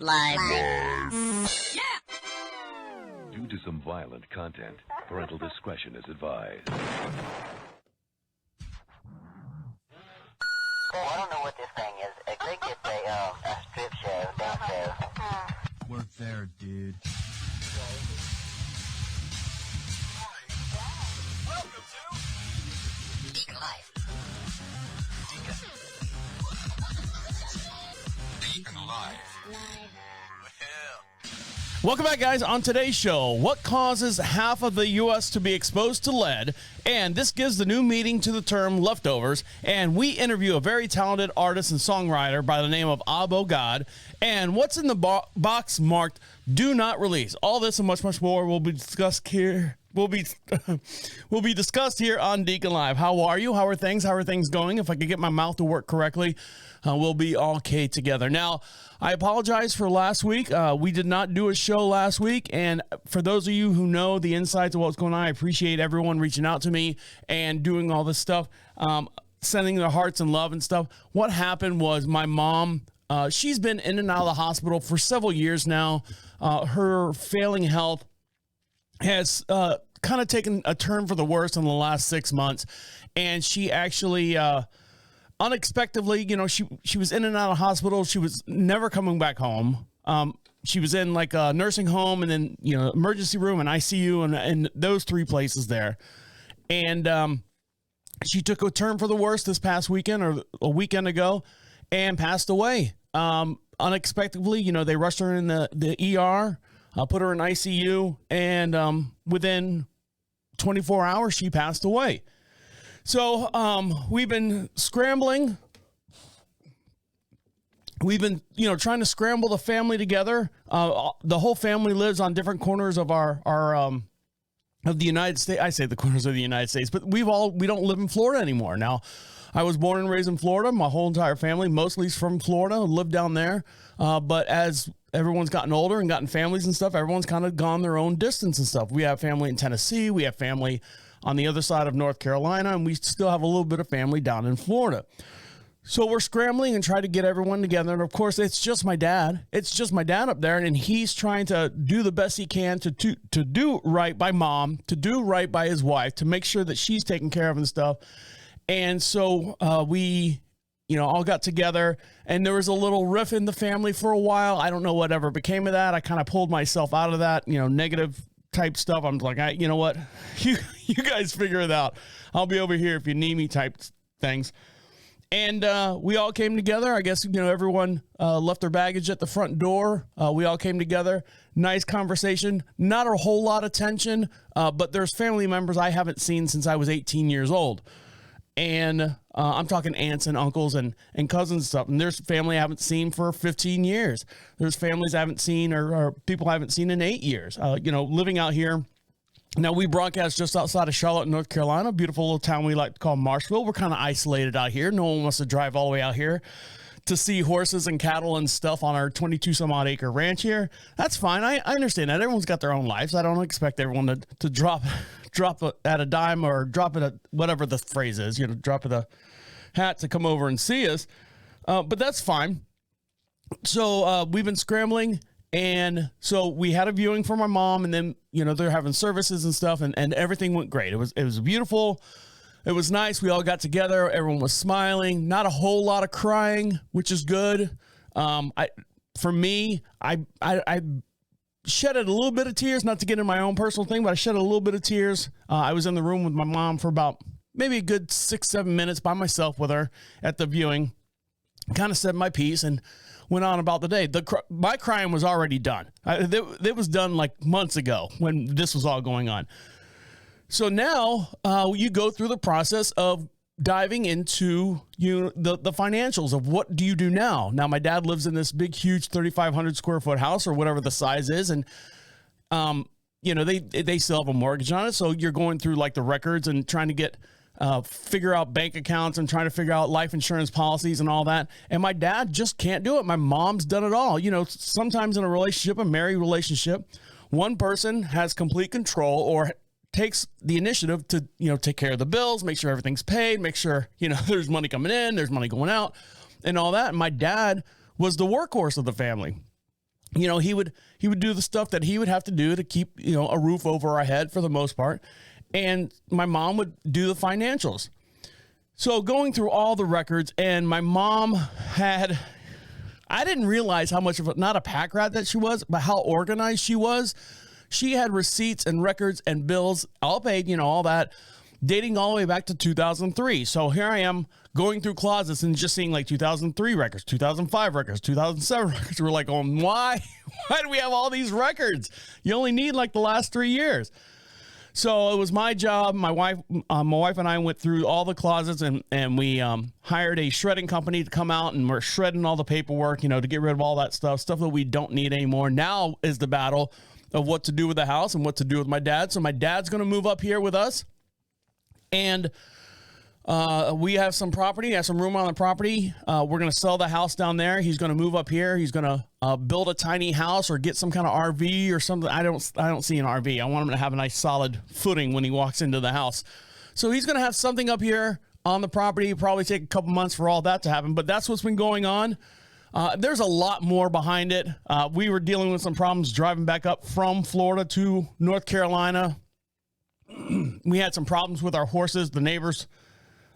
Live. Due to some violent content, parental discretion is advised. So I don't know what this thing is. I think it's a strip show, dance show. Work there, dude. Welcome to DeaconLive. DeaconLive. Welcome back, guys. On today's show, what causes half of the U.S. to be exposed to lead? And this gives the new meaning to the term leftovers. And we interview a very talented artist and songwriter by the name of AboGod. And what's in the box marked "Do Not Release"? All this and much, much more will be discussed here. Will be discussed here on DeaconLive. How are you? How are things? How are things going? If I could get my mouth to work correctly, we'll be all okay together. Now, I apologize for last week. We did not do a show last week, and for those of you who know the insights of what's going on, I appreciate everyone reaching out to me and doing all this stuff, sending their hearts and love and stuff. What happened was my mom, she's been in and out of the hospital for several years now. Her failing health has kind of taken a turn for the worse in the last 6 months, and she actually unexpectedly, she was in and out of hospital. She was never coming back home. She was in like a nursing home and then emergency room and ICU and those three places there, and she took a turn for the worse this past weekend or a weekend ago and passed away unexpectedly. They rushed her in the ER. Put her in ICU, and within 24 hours, she passed away. So we've been scrambling. We've been, trying to scramble the family together. The whole family lives on different corners of our of the United States. I say the corners of the United States, but we don't live in Florida anymore. Now, I was born and raised in Florida. My whole entire family, mostly is from Florida, live down there. But as everyone's gotten older and gotten families and stuff, everyone's kind of gone their own distance and stuff. We have family in Tennessee. We have family on the other side of North Carolina, and we still have a little bit of family down in Florida. So we're scrambling and trying to get everyone together. And of course, it's just my dad. It's just my dad up there, and he's trying to do the best he can to do right by mom, to do right by his wife, to make sure that she's taken care of and stuff. And so we, all got together, and there was a little riff in the family for a while. I don't know whatever became of that. I kind of pulled myself out of that, negative type stuff. I'm like, you know what? You guys figure it out. I'll be over here if you need me type things. And we all came together. I guess, everyone left their baggage at the front door. We all came together. Nice conversation. Not a whole lot of tension, but there's family members I haven't seen since I was 18 years old. And I'm talking aunts and uncles and cousins and stuff. And there's family I haven't seen for 15 years. There's families I haven't seen or people I haven't seen in 8 years. Living out here. Now, we broadcast just outside of Charlotte, North Carolina, a beautiful little town we like to call Marshville. We're kind of isolated out here. No one wants to drive all the way out here to see horses and cattle and stuff on our 22 some odd acre ranch here. That's fine. I understand that. Everyone's got their own lives. I don't expect everyone to drop at a dime or drop it at whatever the phrase is, drop at a hat to come over and see us. But that's fine. So we've been scrambling. And so we had a viewing for my mom, and then, they're having services and stuff, and everything went great. It was beautiful. It was nice. We all got together. Everyone was smiling, not a whole lot of crying, which is good. I shedded a little bit of tears, not to get in my own personal thing, but I shedded a little bit of tears. I was in the room with my mom for about maybe a good 6-7 minutes by myself with her at the viewing, kind of said my piece and went on about the day. My crying was already done. It was done like months ago when this was all going on. So now you go through the process of diving into the financials of what do you do now. Now, my dad lives in this big, huge 3,500 square foot house or whatever the size is. And, they still have a mortgage on it. So you're going through like the records and trying to get figure out bank accounts and trying to figure out life insurance policies and all that. And my dad just can't do it. My mom's done it all. Sometimes in a relationship, a married relationship, one person has complete control or takes the initiative to, take care of the bills, make sure everything's paid, make sure, there's money coming in, there's money going out and all that. And my dad was the workhorse of the family. he would do the stuff that he would have to do to keep, a roof over our head for the most part. And my mom would do the financials. So going through all the records, and my mom I didn't realize how much of not a pack rat that she was, but how organized she was. She had receipts and records and bills all paid, all that, dating all the way back to 2003. So here I am going through closets and just seeing like 2003 records, 2005 records, 2007 records. We're like, why do we have all these records? You only need like the last 3 years. So it was my job. My wife and I went through all the closets and we hired a shredding company to come out, and we're shredding all the paperwork, to get rid of all that stuff that we don't need anymore. Now is the battle of what to do with the house and what to do with my dad. So my dad's going to move up here with us, and we have some property, some room on the property. We're going to sell the house down there. He's going to move up here. He's going to build a tiny house or get some kind of RV or something. I don't see an RV. I want him to have a nice solid footing when he walks into the house. So he's going to have something up here on the property. Probably take a couple months for all that to happen, but that's what's been going on. There's a lot more behind it. We were dealing with some problems driving back up from Florida to North Carolina. We had some problems with our horses. The neighbors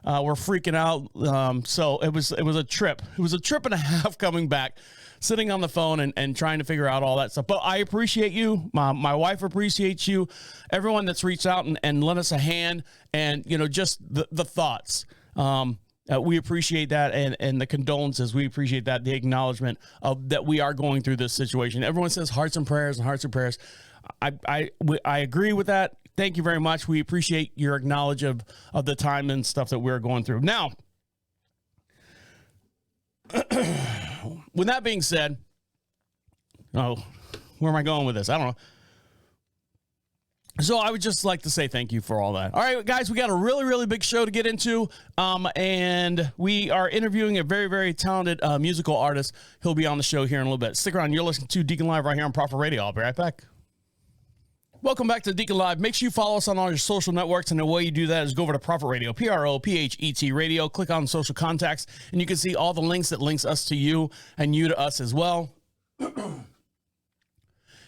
were freaking out. So it was a trip. It was a trip and a half coming back, sitting on the phone and trying to figure out all that stuff. But I appreciate you. My wife appreciates you. Everyone that's reached out and lent us a hand, and, just the thoughts. We appreciate that, and the condolences. We appreciate that, the acknowledgement of that we are going through this situation. Everyone says hearts and prayers and hearts and prayers. I agree with that. Thank you very much. We appreciate your acknowledge of the time and stuff that we're going through. Now, with that being said, where am I going with this? I don't know. So I would just like to say thank you for all that. All right, guys, we got a really, really big show to get into, and we are interviewing a very, very talented musical artist. He'll be on the show here in a little bit. Stick around. You're listening to Deacon Live right here on Prophet Radio. I'll be right back. Welcome back to Deacon Live. Make sure you follow us on all your social networks, and the way you do that is go over to Prophet Radio, PROPHET Radio. Click on social contacts, and you can see all the links that links us to you and you to us as well.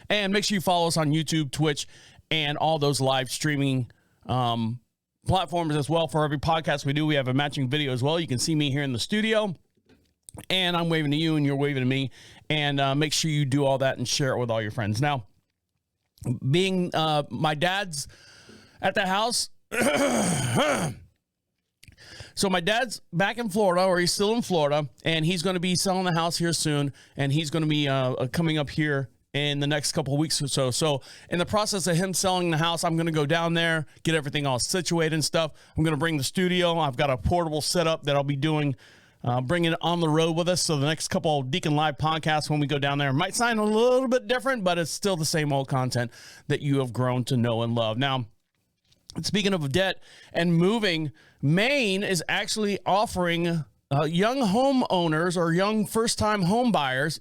And make sure you follow us on YouTube, Twitch, and all those live streaming platforms as well. For every podcast we do, we have a matching video as well. You can see me here in the studio, and I'm waving to you, and you're waving to me. And make sure you do all that and share it with all your friends. Now, being my dad's at the house. So my dad's back in Florida, or he's still in Florida, and he's going to be selling the house here soon, and he's going to be coming up here in the next couple of weeks or so. So in the process of him selling the house, I'm going to go down there, get everything all situated and stuff. I'm going to bring the studio. I've got a portable setup that I'll be doing, bringing it on the road with us. So the next couple of Deacon Live podcasts when we go down there might sound a little bit different, but it's still the same old content that you have grown to know and love. Now, speaking of debt and moving, Maine is actually offering young homeowners or young first-time home buyers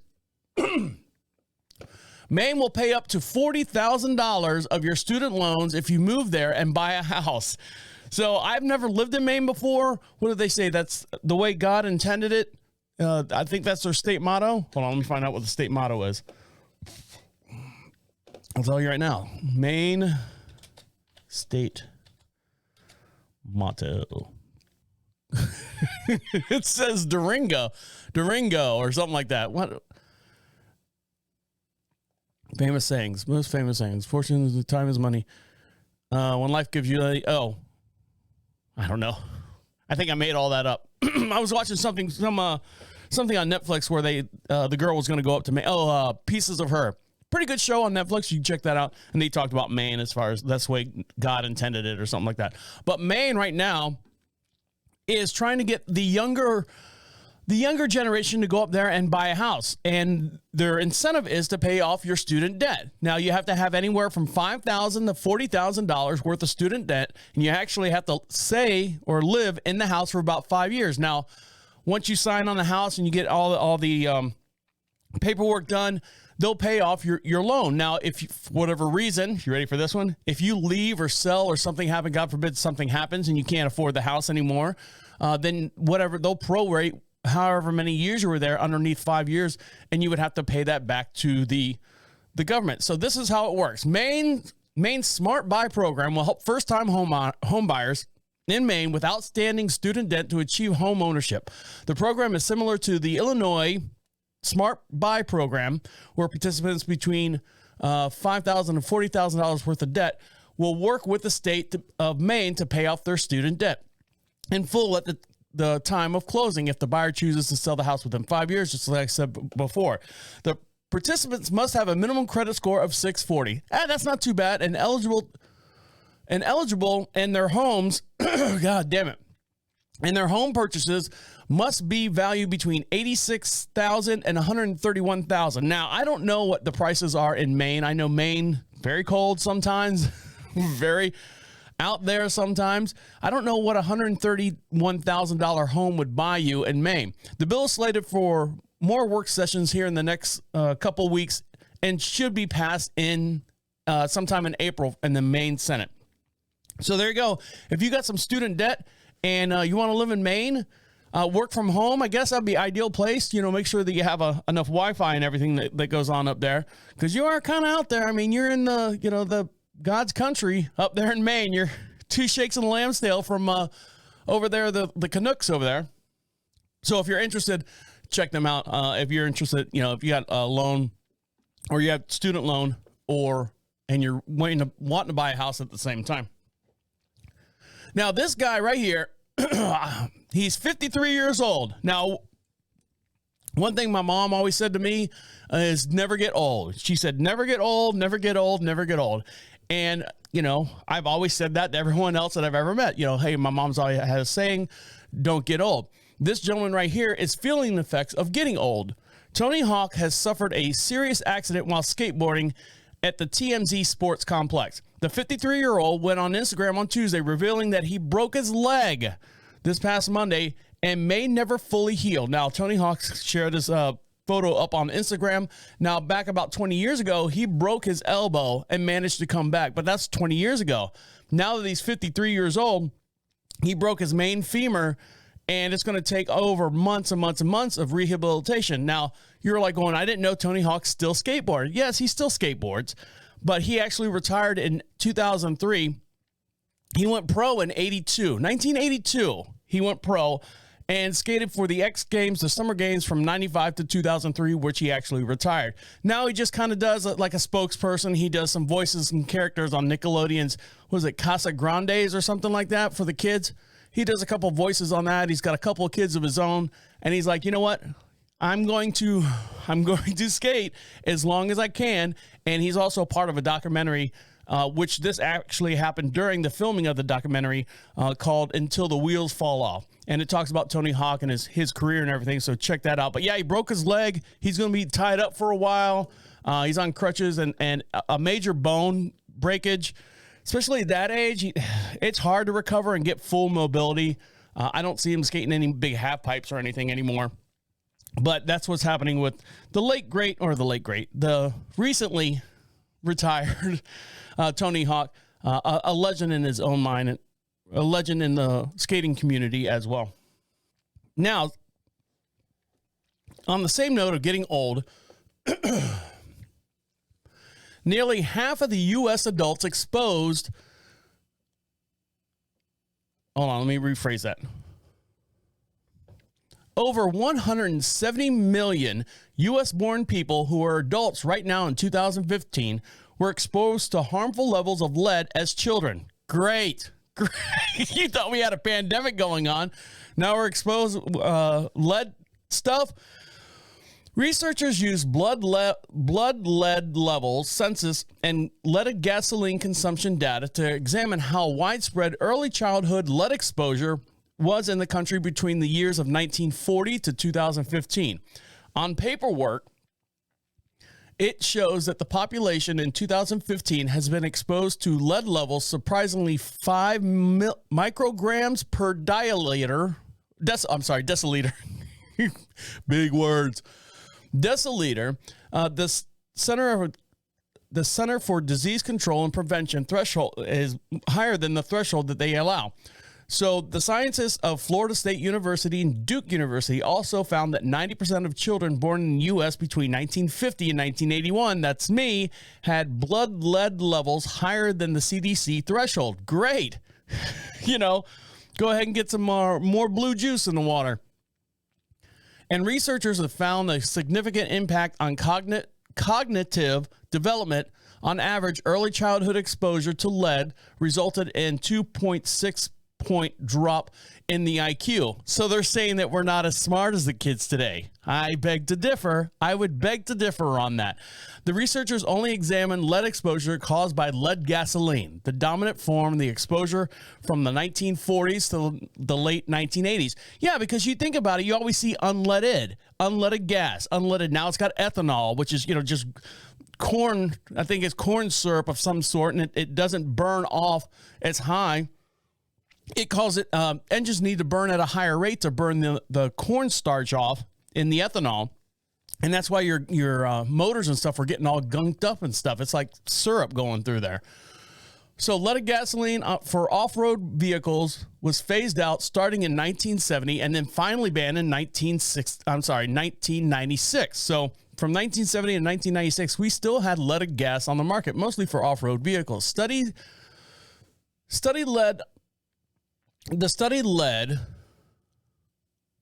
Maine will pay up to $40,000 of your student loans if you move there and buy a house. So I've never lived in Maine before. What do they say? That's the way God intended it. I think that's their state motto. Hold on, let me find out what the state motto is. I'll tell you right now. Maine state motto. It says Durango or something like that. What? Famous sayings, most famous sayings. Fortune is time is money. When life gives you I don't know. I think I made all that up. I was watching something on Netflix where the girl was going to go up to Maine. Pieces of Her. Pretty good show on Netflix. You can check that out. And they talked about Maine as far as that's the way God intended it or something like that. But Maine right now is trying to get the younger generation to go up there and buy a house. And their incentive is to pay off your student debt. Now, you have to have anywhere from $5,000 to $40,000 worth of student debt. And you actually have to stay or live in the house for about 5 years. Now, once you sign on the house and you get all the paperwork done, they'll pay off your loan. Now, if you, for whatever reason, you ready for this one? If you leave or sell or something happens, God forbid something happens and you can't afford the house anymore, then whatever, they'll prorate however many years you were there, underneath 5 years, and you would have to pay that back to the government. So this is how it works. Maine's Smart Buy program will help first-time home buyers in Maine with outstanding student debt to achieve home ownership. The program is similar to the Illinois Smart Buy program, where participants between $5,000 and $40,000 worth of debt will work with the state of Maine to pay off their student debt in full at the time of closing if the buyer chooses to sell the house within 5 years, just like I said before. The participants must have a minimum credit score of 640. That's not too bad. And eligible in their homes, God damn it, and their home purchases must be valued between $86,000 and $131,000. Now, I don't know what the prices are in Maine. I know Maine, very cold sometimes, very out there sometimes. I don't know what a $131,000 home would buy you in Maine. The bill is slated for more work sessions here in the next couple weeks and should be passed in sometime in April in the Maine Senate. So there you go. If you got some student debt and you want to live in Maine, work from home, I guess that'd be ideal place. Make sure that you have enough Wi-Fi and everything that goes on up there, because you are kind of out there. I mean, you're in the God's country up there in Maine. You're 2 shakes and a lamb's tail from over there, the Canucks over there. So if you're interested, check them out. If you're interested, if you got a loan or you have student loan and you're wanting to buy a house at the same time. Now, this guy right here, he's 53 years old. Now, one thing my mom always said to me is never get old. She said, never get old, never get old, never get old. And, I've always said that to everyone else that I've ever met. Hey, my mom's always had a saying, don't get old. This gentleman right here is feeling the effects of getting old. Tony Hawk has suffered a serious accident while skateboarding at the TMZ Sports Complex. The 53-year-old went on Instagram on Tuesday revealing that he broke his leg this past Monday and may never fully heal. Now, Tony Hawk shared this photo up on Instagram. Now, back about 20 years ago, he broke his elbow and managed to come back, but that's 20 years ago. Now that he's 53 years old, he broke his main femur, and it's going to take over months and months and months of rehabilitation. Now, you're like going, I didn't know Tony Hawk still skateboarded. Yes, he still skateboards, but he actually retired in 2003. He went pro in 1982. He went pro and skated for the X Games, the Summer Games from 95 to 2003, which he actually retired. Now he just kind of does like a spokesperson. He does some voices and characters on Nickelodeon's, was it Casa Grandes or something like that for the kids? He does a couple voices on that. He's got a couple of kids of his own, and he's like, you know what? I'm going to skate as long as I can. And he's also part of a documentary, which this actually happened during the filming of the documentary, called Until the Wheels Fall Off. And it talks about Tony Hawk and his career and everything. So check that out. But yeah, he broke his leg. He's going to be tied up for a while. He's on crutches and a major bone breakage. Especially at that age, it's hard to recover and get full mobility. I don't see him skating any big half pipes or anything anymore. But that's what's happening with the recently retired Tony Hawk, a legend in his own mind, and a legend in the skating community as well. Now, on the same note of getting old, nearly half of the U.S. adults exposed. Hold on, let me rephrase that. Over 170 million U.S.-born people who are adults right now in 2015 were exposed to harmful levels of lead as children. Great. You thought we had a pandemic going on. Now we're exposed lead stuff. Researchers used blood lead levels, census, and leaded gasoline consumption data to examine how widespread early childhood lead exposure was in the country between the years of 1940 to 2015. On paperwork, it shows that the population in 2015 has been exposed to lead levels surprisingly 5 micrograms per deciliter. Big words. Deciliter. The Center for Disease Control and Prevention threshold is higher than the threshold that they allow. So the scientists of Florida State University and Duke University also found that 90% of children born in the U.S. between 1950 and 1981, that's me, had blood lead levels higher than the CDC threshold. Great. Go ahead and get some more blue juice in the water. And researchers have found a significant impact on cognitive development. On average, early childhood exposure to lead resulted in 2.6 point drop in the IQ. So they're saying that we're not as smart as the kids today. I beg to differ. I would beg to differ on that. The researchers only examined lead exposure caused by lead gasoline, the dominant form of the exposure from the 1940s to the late 1980s. Yeah, because you think about it, you always see unleaded gas, unleaded. Now it's got ethanol, which is, just corn. I think it's corn syrup of some sort, and it doesn't burn off as high. It calls it engines need to burn at a higher rate to burn the cornstarch off in the ethanol. And that's why your motors and stuff are getting all gunked up and stuff. It's like syrup going through there. So leaded gasoline for off-road vehicles was phased out starting in 1970 and then finally banned in 1996. So from 1970 and 1996, we still had leaded gas on the market, mostly for off-road vehicles. The study led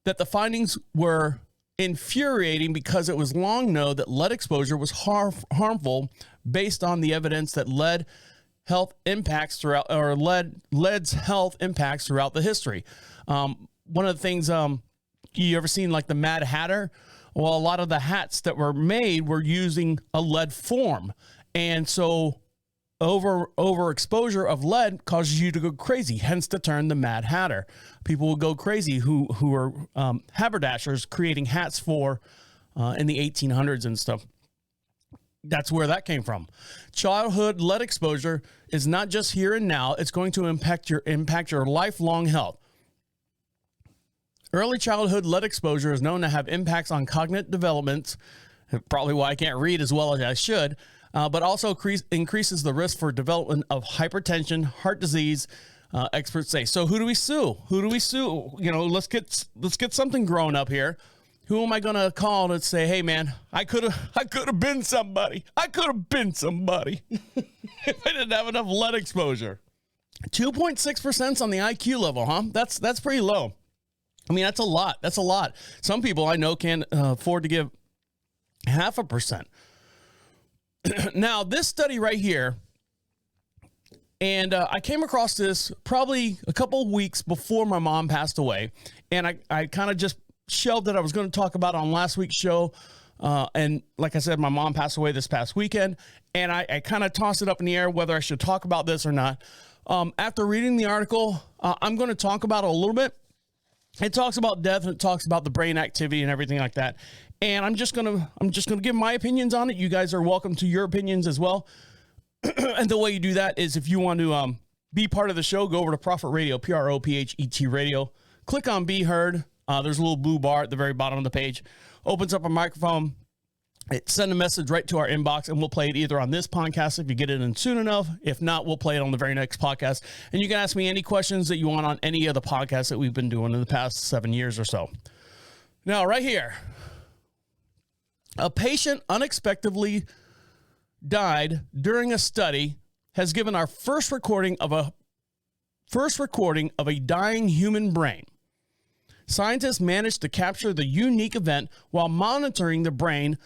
that the findings were infuriating because it was long known that lead exposure was harmful based on the evidence that lead's health impacts throughout the history. One of the things, you ever seen like the Mad Hatter? Well, a lot of the hats that were made were using a lead form. And so overexposure of lead causes you to go crazy, hence the term the Mad Hatter. People will go crazy who are haberdashers creating hats for in the 1800s and stuff. That's where that came from. Childhood lead exposure is not just here and now. It's going to impact your lifelong health. Early childhood lead exposure is known to have impacts on cognitive development, probably why I can't read as well as I should, but also increases the risk for development of hypertension, heart disease, experts say. So who do we sue? Let's get something growing up here. Who am I going to call and say, hey man, I could have been somebody. If I didn't have enough lead exposure. 2.6% on the IQ level, huh? That's pretty low. I mean, that's a lot. Some people I know can't afford to give 0.5%. Now, this study right here, and I came across this probably a couple of weeks before my mom passed away, and I kind of just shelved it. I was going to talk about it on last week's show, and like I said, my mom passed away this past weekend, and I kind of tossed it up in the air whether I should talk about this or not. After reading the article, I'm going to talk about it a little bit. It talks about death and it talks about the brain activity and everything like that. And I'm just gonna give my opinions on it. You guys are welcome to your opinions as well. And the way you do that is if you want to be part of the show, go over to Prophet Radio, PROPHET Radio. Click on Be Heard. There's a little blue bar at the very bottom of the page. Opens up a microphone. Send a message right to our inbox, and we'll play it either on this podcast if you get it in soon enough. If not, we'll play it on the very next podcast. And you can ask me any questions that you want on any of the podcasts that we've been doing in the past 7 years or so. Now, right here, a patient unexpectedly died during a study has given our first recording of a dying human brain. Scientists managed to capture the unique event while monitoring the brain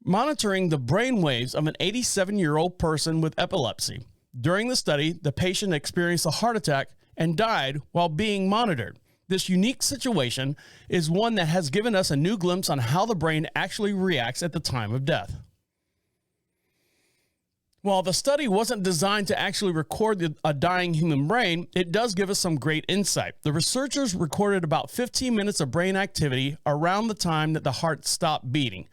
waves of an 87-year-old person with epilepsy. During the study, the patient experienced a heart attack and died while being monitored. This unique situation is one that has given us a new glimpse on how the brain actually reacts at the time of death. While the study wasn't designed to actually record a dying human brain, it does give us some great insight. The researchers recorded about 15 minutes of brain activity around the time that the heart stopped beating,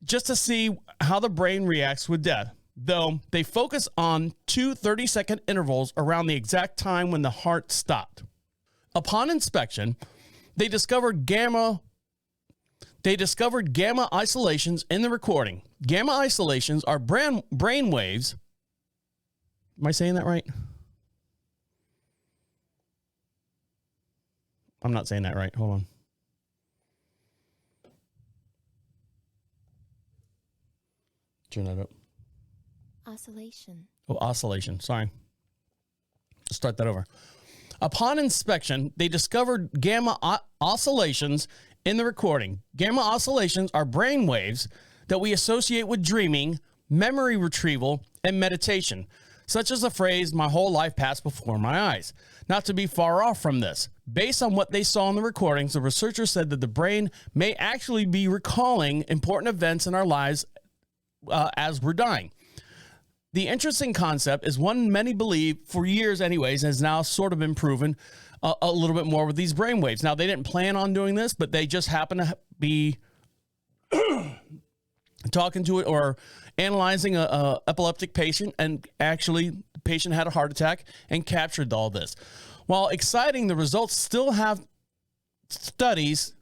just to see how the brain reacts with death, though they focus on 2 30-second intervals around the exact time when the heart stopped. Upon inspection, they discovered gamma isolations in the recording. Gamma isolations are brain waves. Am I saying that right? I'm not saying that right. Hold on. Turn that up. Oscillation. Oh, oscillation. Sorry. Start that over. Upon inspection, they discovered gamma oscillations in the recording. Gamma oscillations are brain waves that we associate with dreaming, memory retrieval, and meditation, such as the phrase, "my whole life passed before my eyes." Not to be far off from this. Based on what they saw in the recordings, the researchers said that the brain may actually be recalling important events in our lives as we're dying. The interesting concept is one many believe, for years anyways, has now sort of been proven a little bit more with these brainwaves. Now, they didn't plan on doing this, but they just happen to be talking to it or analyzing a epileptic patient, and actually the patient had a heart attack and captured all this. While exciting, the results still have studies.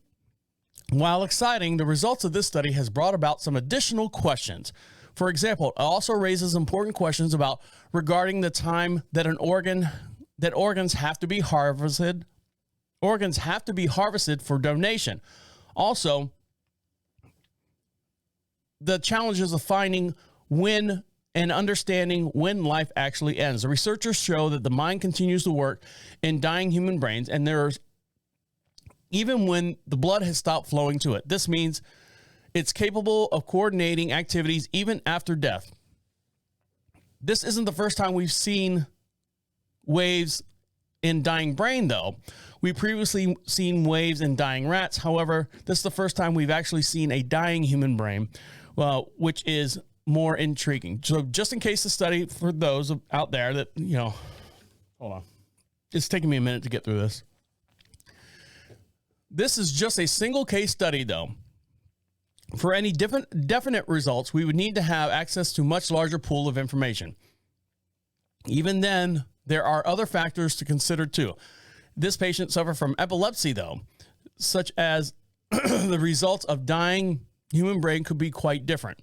While exciting, the results of this study has brought about some additional questions. For example, it also raises important questions about regarding the time that organs have to be harvested. Organs have to be harvested for donation. Also, the challenges of finding when and understanding when life actually ends. The researchers show that the mind continues to work in dying human brains, and there's even when the blood has stopped flowing to it. This means it's capable of coordinating activities even after death. This isn't the first time we've seen waves in dying brain, though. We previously seen waves in dying rats. However, this is the first time we've actually seen a dying human brain, which is more intriguing. So just in case the study, for those out there that, hold on. It's taking me a minute to get through this. This is just a single case study, though. For any definite results, we would need to have access to a much larger pool of information. Even then, there are other factors to consider too. This patient suffered from epilepsy, though, such as the results of dying human brain could be quite different.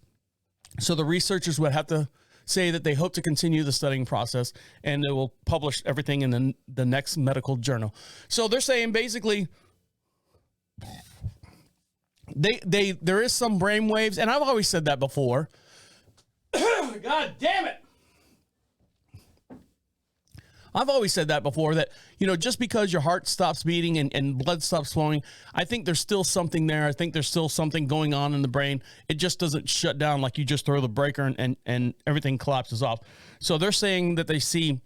So the researchers would have to say that they hope to continue the studying process, and they will publish everything in the next medical journal. So they're saying basically there is some brain waves, and I've always said that before. God damn it. I've always said that before, that, just because your heart stops beating and blood stops flowing, I think there's still something there. I think there's still something going on in the brain. It just doesn't shut down like you just throw the breaker and everything collapses off. So they're saying that they see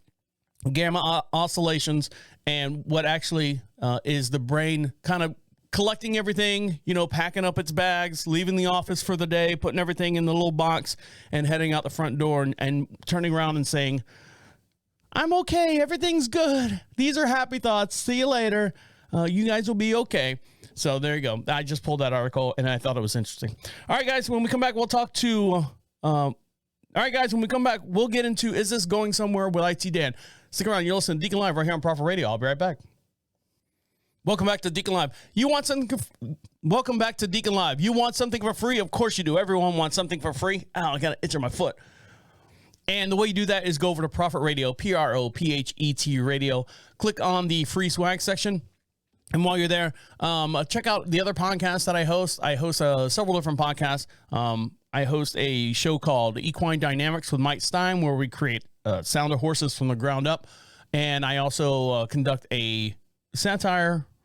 gamma oscillations, and what actually is the brain kind of collecting everything, packing up its bags, leaving the office for the day, putting everything in the little box, and heading out the front door and turning around and saying, "I'm okay. Everything's good. These are happy thoughts. See you later. You guys will be okay." So there you go. I just pulled that article, and I thought it was interesting. All right, guys, when we come back, we'll talk to... all right, guys, when we come back, we'll get into Is This Going Somewhere with IT Dan. Stick around. You'll listen to Deacon Live right here on Prophet Radio. I'll be right back. Welcome back to Deacon Live. Welcome back to Deacon Live. You want something for free? Of course you do. Everyone wants something for free. Oh, I got an itch on my foot. And the way you do that is go over to Prophet Radio, PROPHET Radio. Click on the free swag section. And while you're there, check out the other podcasts that I host. I host several different podcasts. I host a show called Equine Dynamics with Mike Stein, where we create sounder horses from the ground up. And I also conduct a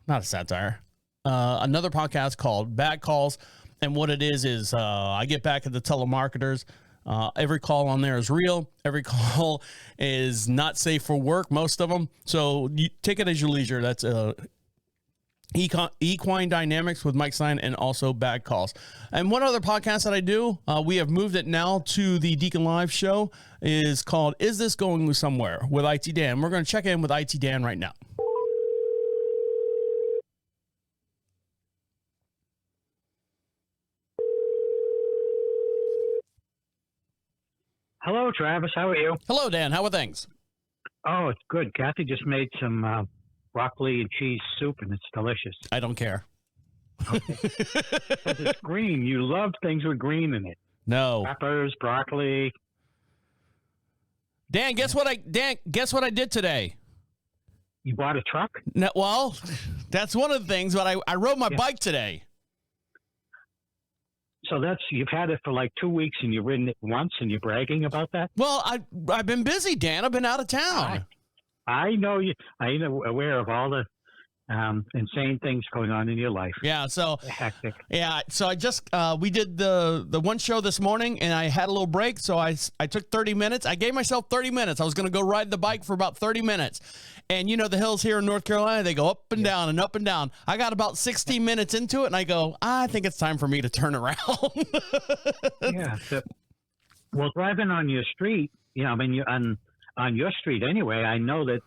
another podcast called Bad Calls. And what it is I get back at the telemarketers. Every call on there is real. Every call is not safe for work, most of them. So you take it as your leisure. That's Equine Dynamics with Mike Stein, and also Bad Calls. And one other podcast that I do, we have moved it now to the Deacon Live show, is called Is This Going Somewhere with IT Dan. We're going to check in with IT Dan right now. Hello, Travis. How are you? Hello, Dan. How are things? Oh, it's good. Kathy just made some broccoli and cheese soup, and it's delicious. I don't care. Okay. Because it's green. You love things with green in it. No. Peppers, broccoli. Dan, guess what I did today? You bought a truck? No, well, that's one of the things, but I rode my bike today. So you've had it for like 2 weeks and you've ridden it once and you're bragging about that? Well, I've been busy, Dan. I've been out of town. I know you. I'm aware of all the insane things going on in your life. Yeah, so hectic. Yeah, so I just we did the one show this morning, and I had a little break, so I took 30 minutes. I gave myself 30 minutes. I was going to go ride the bike for about 30 minutes. And you know the hills here in North Carolina, they go up and down and up and down. I got about 16 minutes into it, and I go, I think it's time for me to turn around. Yeah. Well, driving on your street, I mean, you're on your street anyway, I know that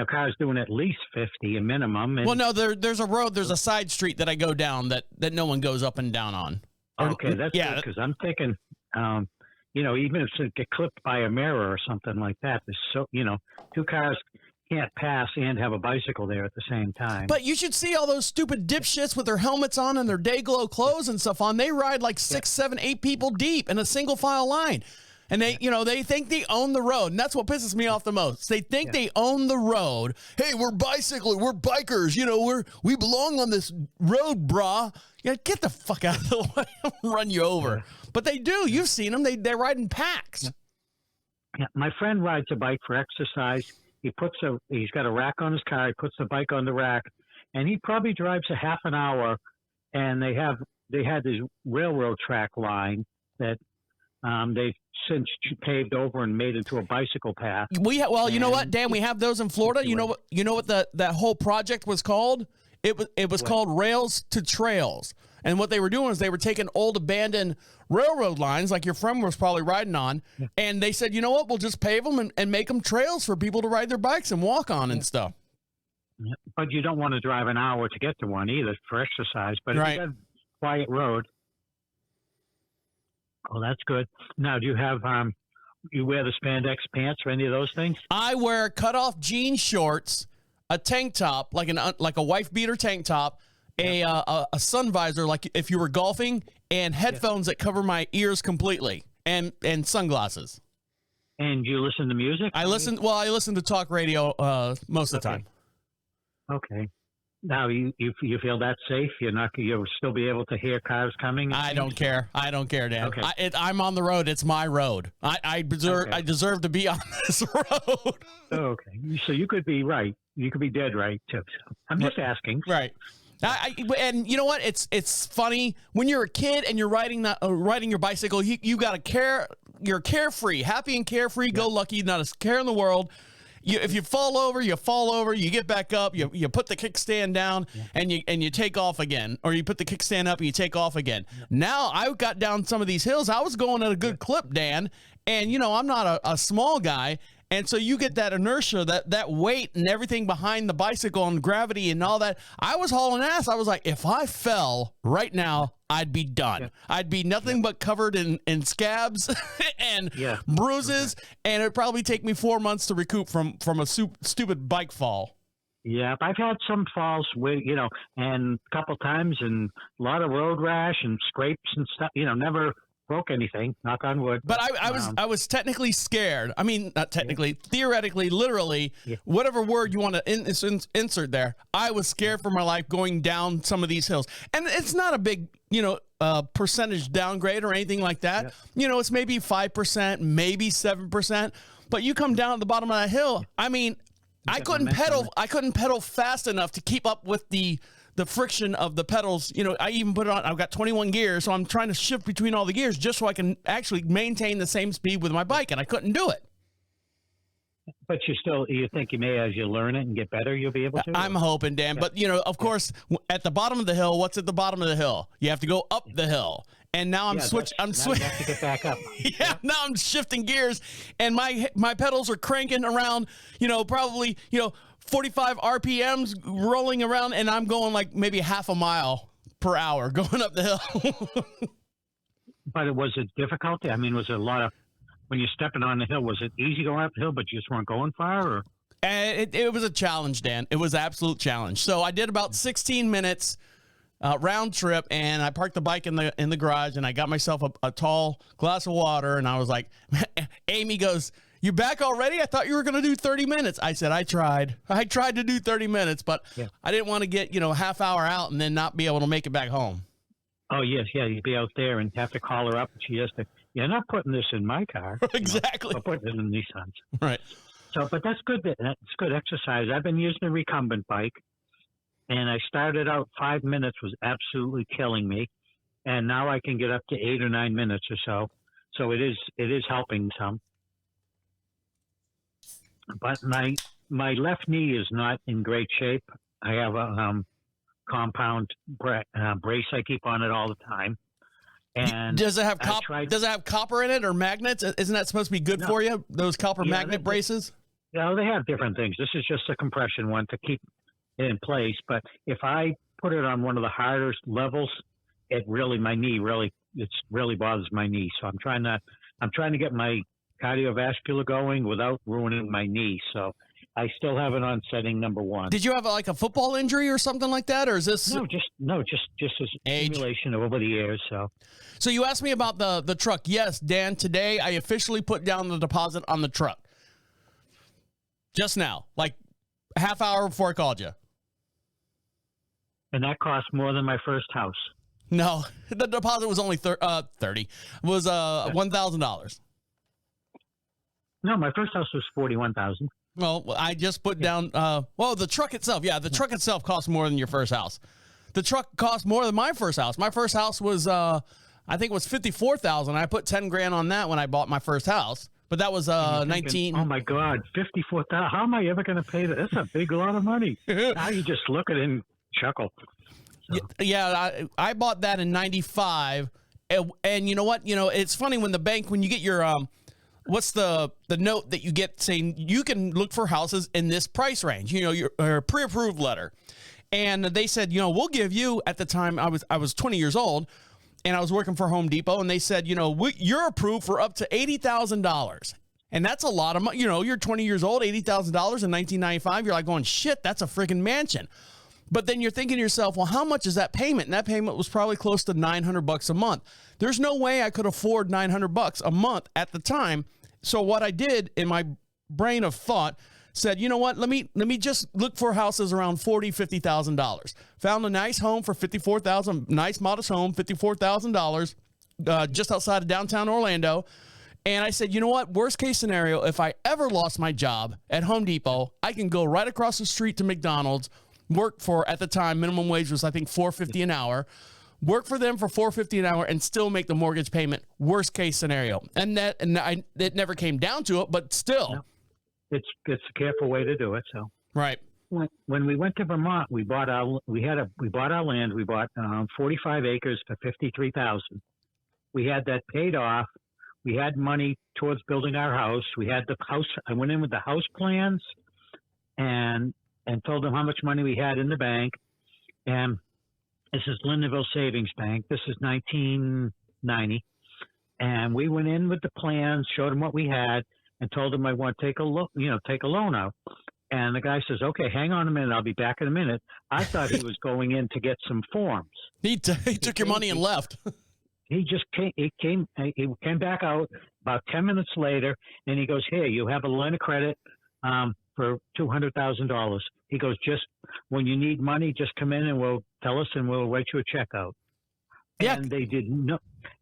cars doing at least 50 a minimum. And, well, no, there's a road, there's a side street that I go down that no one goes up and down on. Okay, that's good, because I'm thinking, even if it get clipped by a mirror or something like that, there's two cars can't pass and have a bicycle there at the same time. But you should see all those stupid dipshits with their helmets on and their day glow clothes and stuff on. They ride like 6, 7, 8 people deep in a single file line. And they think they own the road. And that's what pisses me off the most. They think they own the road. Hey, we're bicycling. We're bikers. We belong on this road, brah. Get the fuck out of the way. I'll run you over. Yeah. But they do. You've seen them. They ride in packs. Yeah. My friend rides a bike for exercise. He's got a rack on his car. He puts the bike on the rack. And he probably drives a half an hour. And they had this railroad track line that they since paved over and made into a bicycle path. You know what, Dan? We have those in Florida. You know what that whole project was called? It was called Rails to Trails. And what they were doing is they were taking old abandoned railroad lines, like your friend was probably riding on, and they said, you know what, we'll just pave them and make them trails for people to ride their bikes and walk on and stuff. But you don't want to drive an hour to get to one either for exercise. But if you got a quiet road. Oh, that's good. Now, do you have you wear the spandex pants or any of those things? I wear cutoff jean shorts, a tank top, like a wife beater tank top, a sun visor, like if you were golfing, and headphones that cover my ears completely, and sunglasses. And you listen to music? I listen to talk radio most of the time. Okay. Now, you feel that safe? You'll still be able to hear cars coming? I don't care, Dan. Okay. I'm on the road. It's my road. I deserve to be on this road. Okay. So you could be right. You could be dead right, too. I'm just asking. Right. And you know what? It's funny when you're a kid and you're riding your bicycle. You got to care. You're carefree, happy and carefree, go lucky, not a care in the world. If you fall over, you fall over. You get back up. You put the kickstand down, and you take off again, or you put the kickstand up and you take off again. Now I got down some of these hills. I was going at a good clip, Dan, and I'm not a small guy, and so you get that inertia, that weight, and everything behind the bicycle and gravity and all that. I was hauling ass. I was like, if I fell right now, I'd be done. I'd be nothing but covered in scabs and bruises, and it'd probably take me 4 months to recoup from a stupid bike fall. Yeah, I've had some falls with, and a couple times, and a lot of road rash and scrapes and stuff. Never broke anything, knock on wood. But I was technically scared. I mean, not technically, theoretically, literally, whatever word you want to insert there. I was scared for my life going down some of these hills. And it's not a big, percentage downgrade or anything like that. It's maybe 5%, maybe 7%. But you come down at the bottom of that hill. I mean, I couldn't pedal fast enough to keep up with the friction of the pedals. I even put it on. I've got 21 gears, so I'm trying to shift between all the gears just so I can actually maintain the same speed with my bike, and I couldn't do it. But you think you may, as you learn it and get better, you'll be able to? I'm hoping, Dan. But, of course, at the bottom of the hill, what's at the bottom of the hill? You have to go up the hill. And now I'm switching. You have to get back up. Now I'm shifting gears, and my pedals are cranking around, probably, 45 RPMs rolling around, and I'm going like maybe half a mile per hour going up the hill. But was it difficulty? I mean, was it a lot of, when you're stepping on the hill, was it easy going up the hill, but you just weren't going far? Or? It was a challenge, Dan. It was an absolute challenge. So I did about 16 minutes round trip, and I parked the bike in the garage, and I got myself a tall glass of water, and I was like, Amy goes, You back already? I thought you were going to do 30 minutes. I said, I tried to do 30 minutes, but I didn't want to get, half hour out and then not be able to make it back home. Oh, yes. Yeah. You'd be out there and have to call her up. And she has to, you're not putting this in my car. Exactly. I'm putting it in Nissan's. Right. So, but that's good. That's good exercise. I've been using a recumbent bike, and I started out 5 minutes was absolutely killing me. And now I can get up to 8 or 9 minutes or so. So it is helping some. But my left knee is not in great shape. I have a compound brace I keep on it all the time. And does it have does it have copper in it or magnets? Isn't that supposed to be good for you? Those copper magnet braces? No, they have different things. This is just a compression one to keep it in place. But if I put it on one of the harder levels, my knee really bothers my knee. So I'm trying to get my cardiovascular going without ruining my knee. So I still have it on setting number 1. Did you have like a football injury or something like that, or is this just accumulation over the years? So you asked me about the truck. Yes, Dan. Today I officially put down the deposit on the truck. Just now, like a half hour before I called you. And that cost more than my first house. No, the deposit was only 30. It was $1,000. No, my first house was $41,000. Well, I just put down. The truck itself. Yeah, the truck itself cost more than your first house. The truck cost more than my first house. My first house was, I think, it was $54,000. I put $10,000 on that when I bought my first house. But that was 19. Oh my God, $54,000! How am I ever going to pay that? That's a big lot of money. Now you just look at it and chuckle. So. Yeah, I bought that in '95, and you know what? It's funny when you get your what's the note that you get saying you can look for houses in this price range? Your pre-approved letter, and they said, we'll give you. At the time, I was 20 years old. And I was working for Home Depot, and they said, you're approved for up to $80,000. And that's a lot of money. You're 20 years old, $80,000 in 1995. You're like going, shit, that's a freaking mansion. But then you're thinking to yourself, well, how much is that payment? And that payment was probably close to $900 a month. There's no way I could afford $900 a month at the time. So what I did in my brain of thought said, you know what, let me just look for houses around $40,000, $50,000. Found a nice home for $54,000, nice modest home, $54,000, just outside of downtown Orlando. And I said, you know what, worst case scenario, if I ever lost my job at Home Depot, I can go right across the street to McDonald's, work for, at the time, minimum wage was, I think, $4.50 an hour, work for them for $4.50 an hour and still make the mortgage payment, worst case scenario. And it never came down to it, but still. No. It's a careful way to do it. So right. When we went to Vermont, we bought our land. We bought 45 acres for $53,000. We had that paid off. We had money towards building our house. We had the house. I went in with the house plans, and told them how much money we had in the bank. And this is Lindenville Savings Bank. This is 1990, and we went in with the plans, showed them what we had. And told him I want to take a loan out. And the guy says, okay, hang on a minute. I'll be back in a minute. I thought he was going in to get some forms. He took your money and left. He just came back out about 10 minutes later, and he goes, here, you have a line of credit for $200,000. He goes, just when you need money, just come in and we'll tell us and we'll write you a check out. Yeah.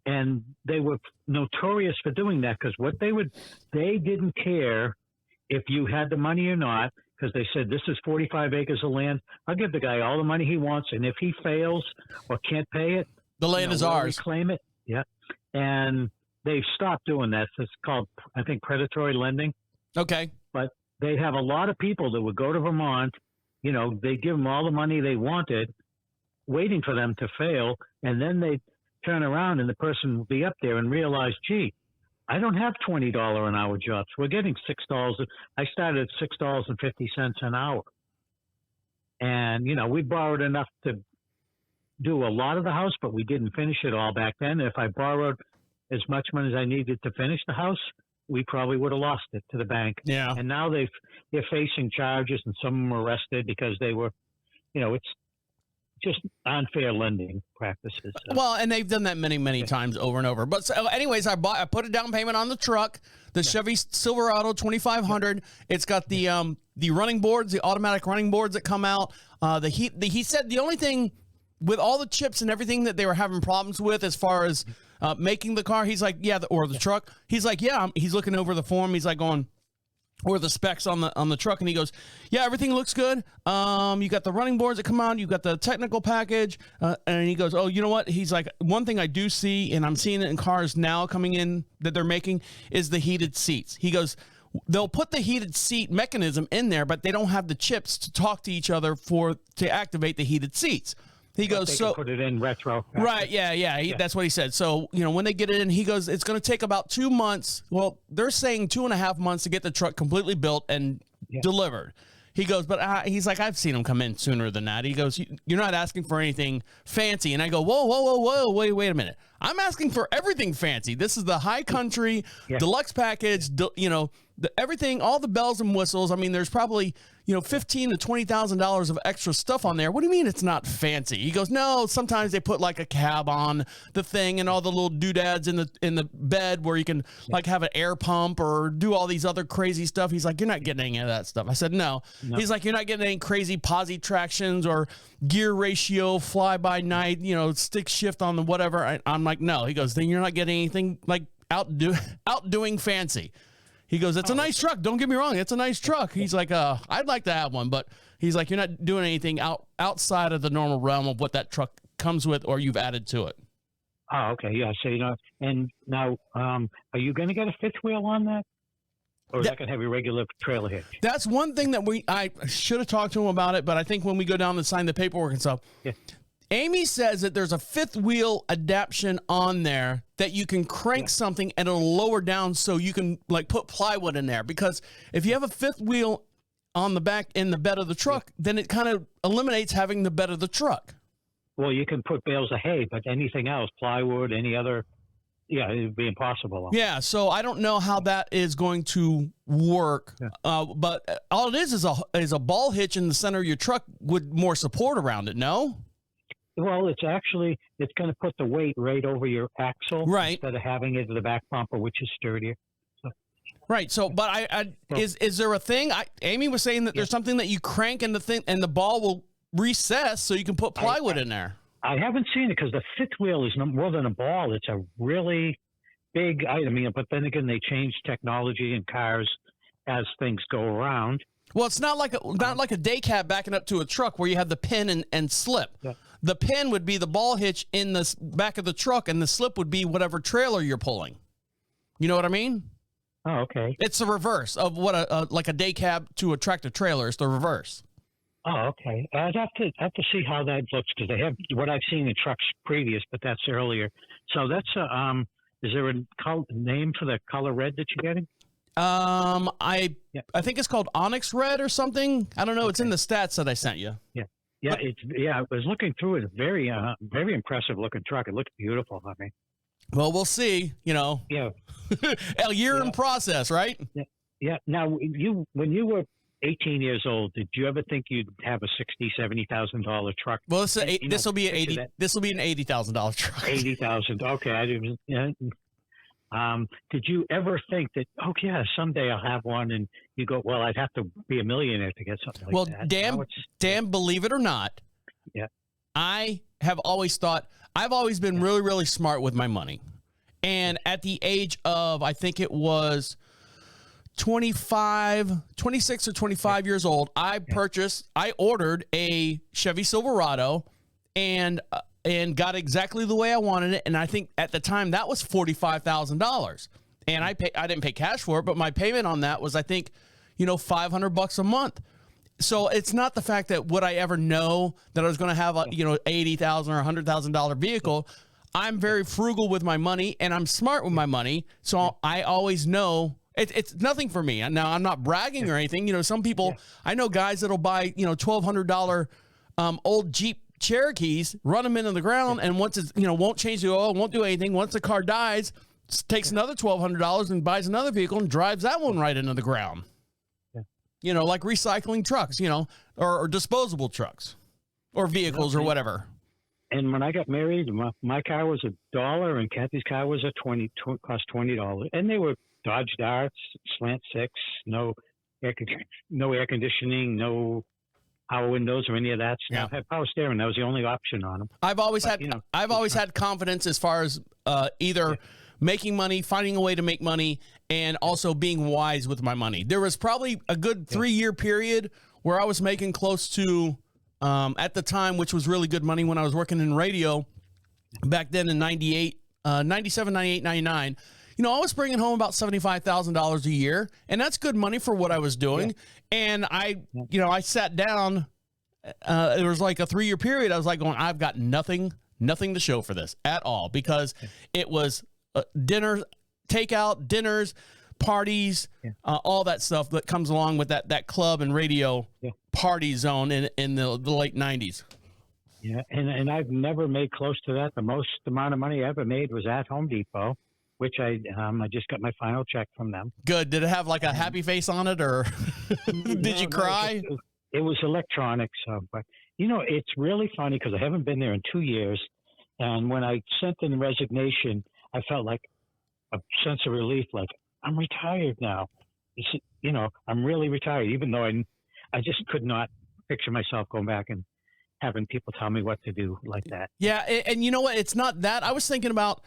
And they were notorious for doing that because they didn't care if you had the money or not, because they said, this is 45 acres of land. I'll give the guy all the money he wants. And if he fails or can't pay it, the land is ours. Claim it. Yeah. And they've stopped doing that. It's called, I think, predatory lending. Okay. But they have a lot of people that would go to Vermont, they give them all the money they wanted, waiting for them to fail, and then they turn around and the person will be up there and realize, gee, I don't have $20 an hour jobs. We're getting $6. I started at $6.50 an hour. And, we borrowed enough to do a lot of the house, but we didn't finish it all back then. If I borrowed as much money as I needed to finish the house, we probably would have lost it to the bank. Yeah. And now they're facing charges, and some of them were arrested because they were, it's just unfair lending practices. So. Well, and they've done that many times over and over. But so anyways, I put a down payment on the truck, the Chevy Silverado 2500. It's got the running boards, the automatic running boards that come out. He said the only thing with all the chips and everything that they were having problems with as far as making the car, he's like, or the truck. He's like, he's looking over the form. He's like going, or the specs on the truck, and he goes, yeah, everything looks good. You got the running boards that come out, you got the technical package, and he goes, oh, you know what? He's like, one thing I do see, and I'm seeing it in cars now coming in that they're making, is the heated seats. He goes, they'll put the heated seat mechanism in there, but they don't have the chips to talk to each other to activate the heated seats. He goes, they so can put it in retro. Right. Yeah. That's what he said. So, when they get it in, he goes, it's going to take about 2 months. Well, they're saying 2.5 months to get the truck completely built and delivered. He goes, but he's like, I've seen them come in sooner than that. He goes, you're not asking for anything fancy. And I go, whoa, wait a minute. I'm asking for everything fancy. This is the high country deluxe package, everything, all the bells and whistles. I mean, there's probably, $15,000 to $20,000 of extra stuff on there. What do you mean it's not fancy? He goes, no, sometimes they put like a cab on the thing and all the little doodads in the bed where you can like have an air pump or do all these other crazy stuff. He's like, you're not getting any of that stuff. I said, no. He's like, you're not getting any crazy posi tractions or gear ratio, fly by night, stick shift on the whatever. I'm like, no. He goes, then you're not getting anything like outdoing fancy. He goes, it's a nice truck. Don't get me wrong. It's a nice truck. He's like, I'd like to have one, but he's like, you're not doing anything outside of the normal realm of what that truck comes with or you've added to it. Oh, okay. Yeah. So, and now, are you going to get a fifth wheel on that? Or is that going to have a regular trailer hitch? That's one thing that I should have talked to him about it, but I think when we go down and sign the paperwork and stuff, Amy says that there's a fifth wheel adaptation on there that you can crank something and it'll lower down so you can like put plywood in there. Because if you have a fifth wheel on the back in the bed of the truck, then it kind of eliminates having the bed of the truck. Well, you can put bales of hay, but anything else, plywood, any other, it'd be impossible. Yeah, so I don't know how that is going to work. But all it is a ball hitch in the center of your truck with more support around it, no? Well, it's going to put the weight right over your axle instead of having it in the back bumper, which is sturdier. So. Right. So, but is there a thing? Amy was saying that there's something that you crank and the ball will recess so you can put plywood in there. I haven't seen it because the fifth wheel is more than a ball. It's a really big item. But then again, they change technology in cars as things go around. Well, it's not like a day cab backing up to a truck where you have the pin and slip. Yeah. The pin would be the ball hitch in the back of the truck, and the slip would be whatever trailer you're pulling. You know what I mean? Oh, okay. It's the reverse of what like a day cab to a tractor trailer. It's the reverse. Oh, okay. I'd have to see how that looks because they have what I've seen in trucks previous, but that's earlier. So that's is there a name for the color red that you're getting? I think it's called Onyx Red or something. I don't know. Okay. It's in the stats that I sent you. Yeah. Yeah, I was looking through it. Very, very impressive looking truck. It looks beautiful. I mean, well, we'll see. Yeah, a year in process, right? Yeah. Now, when you were 18 years old, did you ever think you'd have a $60,000-$70,000 truck? Well, this will be an $80,000 truck. $80,000. Okay, I didn't. Did you ever think that, someday I'll have one, and you go, well, I'd have to be a millionaire to get something like that? Well, Dan, believe it or not, I have always thought, I've always been really, really smart with my money. And at the age of, I think it was 26 or 25 years old, I ordered a Chevy Silverado and got exactly the way I wanted it. And I think at the time that was $45,000. And I didn't pay cash for it, but my payment on that was, I think, $500 a month. So it's not the fact that would I ever know that I was going to have a, $80,000 or $100,000 vehicle. I'm very frugal with my money and I'm smart with my money. So I always know it's nothing for me. Now I'm not bragging or anything. Some people, I know guys that'll buy, $1,200 old Jeep Cherokees, run them into the ground, and once it's, won't change the oil, won't do anything. Once the car dies, takes another $1,200 and buys another vehicle and drives that one right into the ground. Like recycling trucks, or disposable trucks. or vehicles or whatever. And when I got married, my car was $1 and Kathy's car was cost $20. And they were Dodge Darts, slant six, no air conditioning, no power windows or any of that stuff. Yeah. Had power steering. That was the only option on them. I've always had confidence as far as either making money, finding a way to make money, and also being wise with my money. There was probably a good 3-year period where I was making close to, at the time, which was really good money when I was working in radio back then in 97, 98, 99. You know, I was bringing home about $75,000 a year, and that's good money for what I was doing. Yeah. And I sat down. It was like a 3-year period. I was like going, I've got nothing to show for this at all, because it was dinner, takeout, dinners, parties, all that stuff that comes along with that club and radio party zone in the late 90s. Yeah, and I've never made close to that. The most amount of money I ever made was at Home Depot, which I just got my final check from them. Good. Did it have like a happy face on it, or did you cry? It was electronics. But, it's really funny because I haven't been there in 2 years. And when I sent in resignation, I felt like a sense of relief, like I'm retired now. I'm really retired, even though I just could not picture myself going back and having people tell me what to do like that. Yeah, and you know what? It's not that. I was thinking about,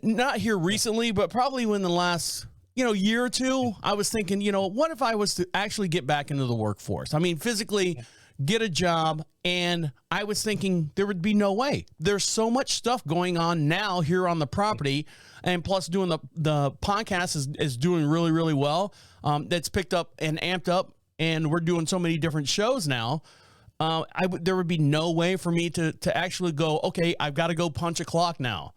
not here recently, but probably in the last, year or two, I was thinking, what if I was to actually get back into the workforce? I mean, physically get a job. And I was thinking there would be no way. There's so much stuff going on now here on the property. And plus doing the podcast is doing really, really well. That's picked up and amped up. And we're doing so many different shows now. There would be no way for me to actually go, okay, I've got to go punch a clock now.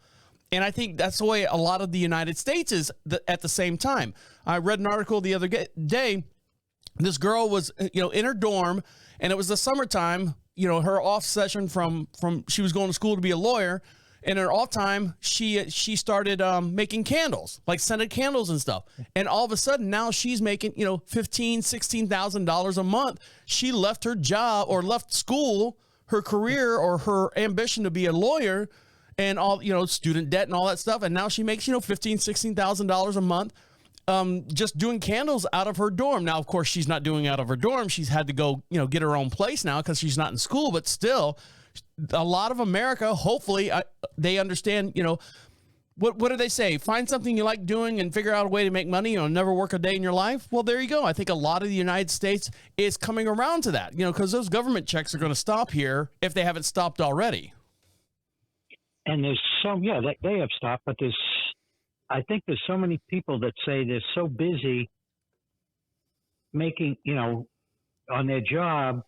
And I think that's the way a lot of the United States is at the same time. I read an article the other day. This girl was, in her dorm, and it was the summertime, her off session from she was going to school to be a lawyer. And in her off time, she started making candles, like scented candles and stuff. And all of a sudden now she's making, $15,000, $16,000 a month. She left her job or left school, her career or her ambition to be a lawyer, and all, student debt and all that stuff. And now she makes, $15,000, $16,000 a month just doing candles out of her dorm. Now, of course, she's not doing it out of her dorm. She's had to go, get her own place now because she's not in school. But still, a lot of America, hopefully, they understand, what do they say? Find something you like doing and figure out a way to make money. Never work a day in your life. Well, there you go. I think a lot of the United States is coming around to that, because those government checks are going to stop here if they haven't stopped already. And there's they have stopped, but I think there's so many people that say they're so busy making, on their job,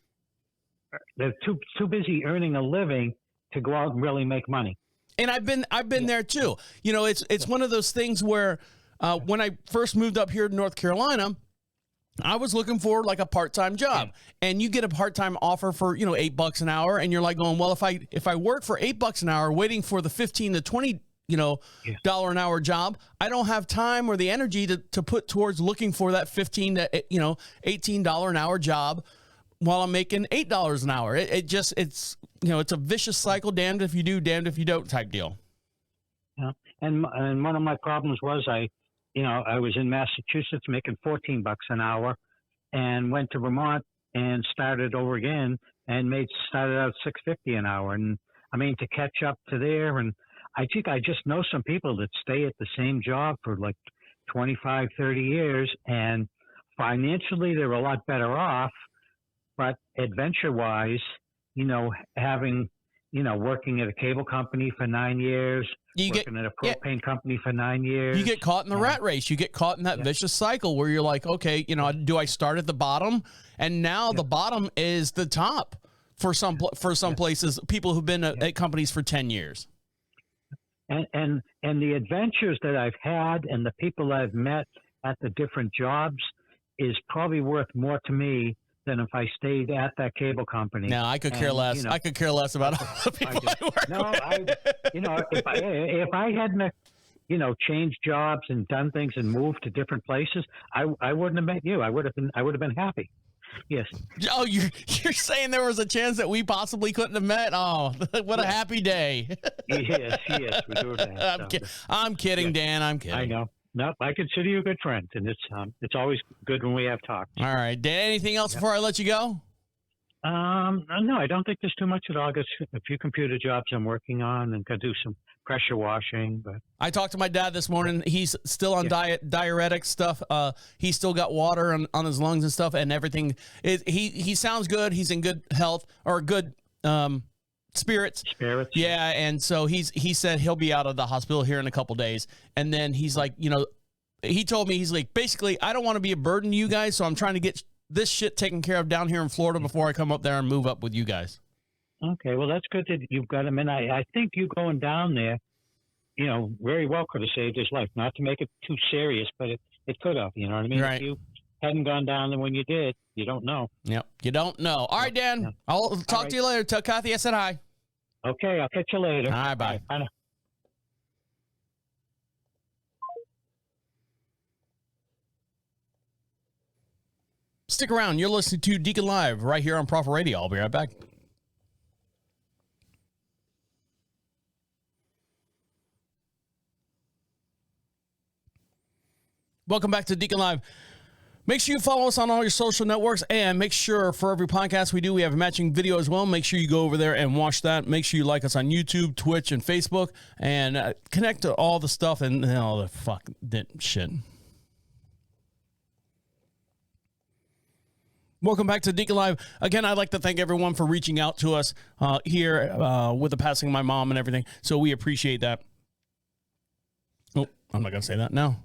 they're too busy earning a living to go out and really make money. And I've been there too. It's one of those things where when I first moved up here to North Carolina, I was looking for like a part-time job, and you get a part-time offer for, $8 an hour. And you're like going, well, if I work for $8 an hour, waiting for the 15 to 20, dollar an hour job, I don't have time or the energy to put towards looking for that 15 to, $18 an hour job while I'm making $8 an hour. It's a vicious cycle. Damned if you do, damned if you don't type deal. Yeah. And one of my problems was I was in Massachusetts making $14 an hour, and went to Vermont and started over again and started out $6.50 an hour. And I mean, to catch up to there, and I think I just know some people that stay at the same job for like 25, 30 years, and financially they're a lot better off, but adventure-wise, having, working at a cable company for 9 years, working at a propane company for 9 years. You get caught in the rat race. You get caught in that vicious cycle where you're like, okay, do I start at the bottom? And now the bottom is the top for some places, people who've been at companies for 10 years. And the adventures that I've had and the people I've met at the different jobs is probably worth more to me than if I stayed at that cable company. No, I could care less. I could care less about all the people I work with. If I hadn't, changed jobs and done things and moved to different places, I wouldn't have met you. I would have been happy. Yes. Oh, you're saying there was a chance that we possibly couldn't have met? Oh, what a happy day. Yes, we do that. I'm kidding, Dan. I'm kidding. I know. No, I consider you a good friend, and it's always good when we have talks. All right, Dan. Anything else before I let you go? No, I don't think there's too much at all. I got a few computer jobs I'm working on, and got to do some pressure washing. But I talked to my dad this morning. He's still on diuretic stuff. He's still got water on his lungs and stuff, and everything. He sounds good. He's in good health or good spirits. Yeah, and so he said he'll be out of the hospital here in a couple days. And then he's like, he told me, he's like, basically, I don't want to be a burden to you guys, so I'm trying to get this shit taken care of down here in Florida before I come up there and move up with you guys. Okay, well, that's good that you've got him. And I think you going down there, very well could have saved his life. Not to make it too serious, but it could have, you know what I mean? Right. If you hadn't gone down there when you did, you don't know. Yep, you don't know. All right, Dan, I'll talk to you later. Tell Kathy I said hi. Okay, I'll catch you later. All right, bye. Bye now. Stick around. You're listening to Deacon Live right here on Prophet Radio. I'll be right back. Welcome back to Deacon Live. Make sure you follow us on all your social networks, and make sure for every podcast we do, we have a matching video as well. Make sure you go over there and watch that. Make sure you like us on YouTube, Twitch, and Facebook, and connect to all the stuff and all the shit. Welcome back to Deacon Live. Again, I'd like to thank everyone for reaching out to us here with the passing of my mom and everything. So we appreciate that. Oh, I'm not going to say that now.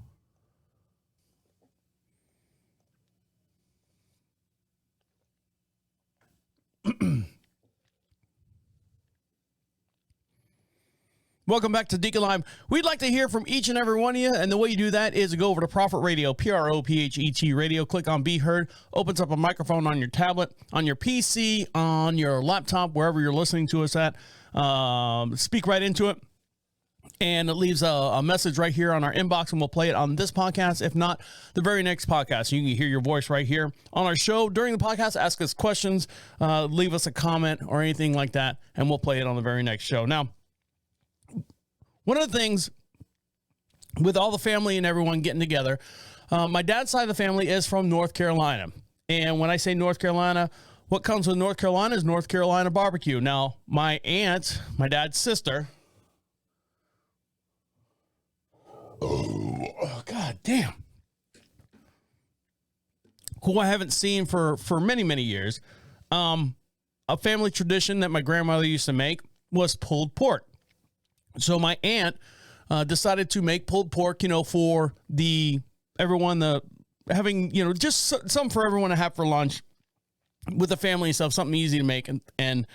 Welcome back to Deacon Live. We'd like to hear from each and every one of you, and the way you do that is to go over to Prophet Radio, PROPHET Radio, click on Be Heard, opens up a microphone on your tablet, on your PC, on your laptop, wherever you're listening to us at. Speak right into it, and it leaves a message right here on our inbox, and we'll play it on this podcast. If not, the very next podcast. You can hear your voice right here on our show. During the podcast, ask us questions, leave us a comment or anything like that, and we'll play it on the very next show. Now, one of the things with all the family and everyone getting together, my dad's side of the family is from North Carolina. And when I say North Carolina, what comes with North Carolina is North Carolina barbecue. Now, my aunt, my dad's sister. Oh, God damn. Who I haven't seen for many, many years. A family tradition that my grandmother used to make was pulled pork. So my aunt decided to make pulled pork, for everyone, having, just some for everyone to have for lunch with the family and stuff, something easy to make. And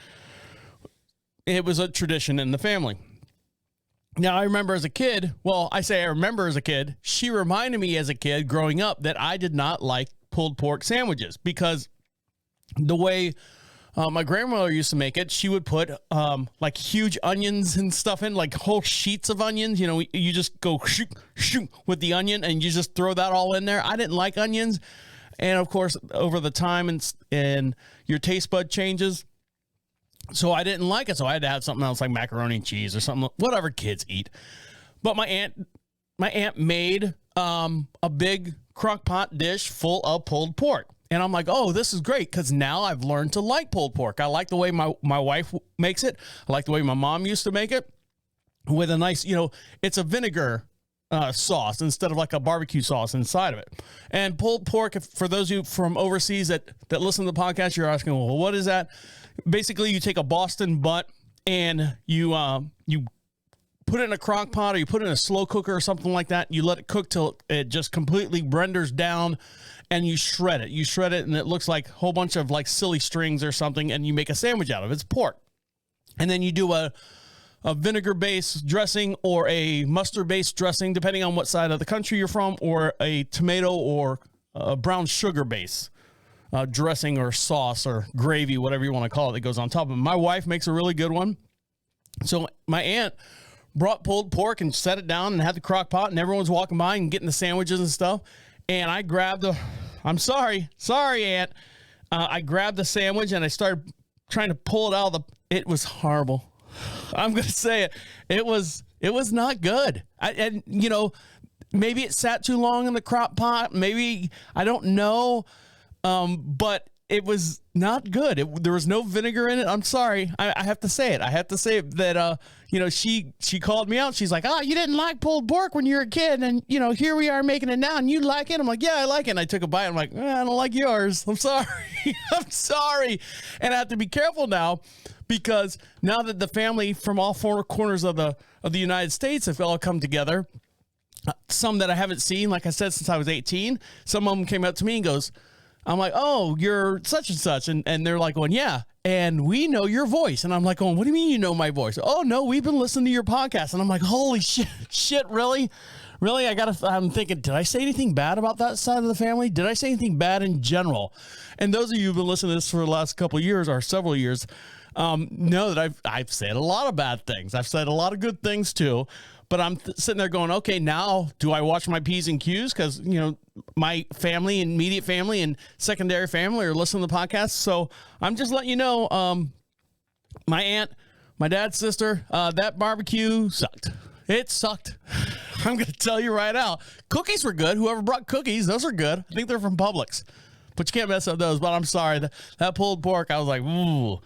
it was a tradition in the family. Now, I remember as a kid, she reminded me as a kid growing up that I did not like pulled pork sandwiches because the way my grandmother used to make it, she would put like huge onions and stuff in, like whole sheets of onions. You just go shoot with the onion and you just throw that all in there. I didn't like onions. And of course, over the time and your taste bud changes. So I didn't like it. So I had to have something else like macaroni and cheese or something, whatever kids eat. But my aunt made a big crock pot dish full of pulled pork. And I'm like, oh, this is great because now I've learned to like pulled pork. I like the way my wife makes it. I like the way my mom used to make it with a nice, it's a vinegar sauce instead of like a barbecue sauce inside of it. And pulled pork, for those of you from overseas that listen to the podcast, you're asking, well, what is that? Basically, you take a Boston butt and you put it in a crock pot or you put it in a slow cooker or something like that. You let it cook till it just completely renders down. And you shred it. You shred it, and it looks like a whole bunch of like silly strings or something, and you make a sandwich out of it. It's pork. And then you do a vinegar-based dressing or a mustard-based dressing, depending on what side of the country you're from, or a tomato or a brown sugar-based dressing or sauce or gravy, whatever you want to call it, that goes on top of it. My wife makes a really good one. So my aunt brought pulled pork and set it down and had the crock pot, and everyone's walking by and getting the sandwiches and stuff. And I grabbed I'm sorry, Aunt. I grabbed the sandwich and I started trying to pull it out of it was horrible. I'm going to say it. It was not good. And maybe it sat too long in the crock pot. Maybe, I don't know. But it was not good. There was no vinegar in it. I'm sorry. I have to say it. I have to say that, she called me out. She's like, you didn't like pulled pork when you were a kid. And, here we are making it now and you like it. I'm like, yeah, I like it. And I took a bite. I'm like, I don't like yours. I'm sorry. I'm sorry. And I have to be careful now because now that the family from all four corners of the United States have all come together, some that I haven't seen, like I said, since I was 18, some of them came up to me and goes, I'm like, oh, you're such and such. And they're like going, yeah. And we know your voice. And I'm like, what do you mean you know my voice? Oh, no, we've been listening to your podcast. And I'm like, holy shit, really? Really? I'm thinking, did I say anything bad about that side of the family? Did I say anything bad in general? And those of you who've been listening to this for the last couple of years or several years know that I've said a lot of bad things. I've said a lot of good things too. But I'm sitting there going, okay, now do I watch my P's and Q's? Because, my family, immediate family and secondary family are listening to the podcast. So I'm just letting you know, my aunt, my dad's sister, that barbecue sucked. It sucked. I'm going to tell you right now. Cookies were good. Whoever brought cookies, those are good. I think they're from Publix. But you can't mess up those. But I'm sorry. That pulled pork, I was like, ooh,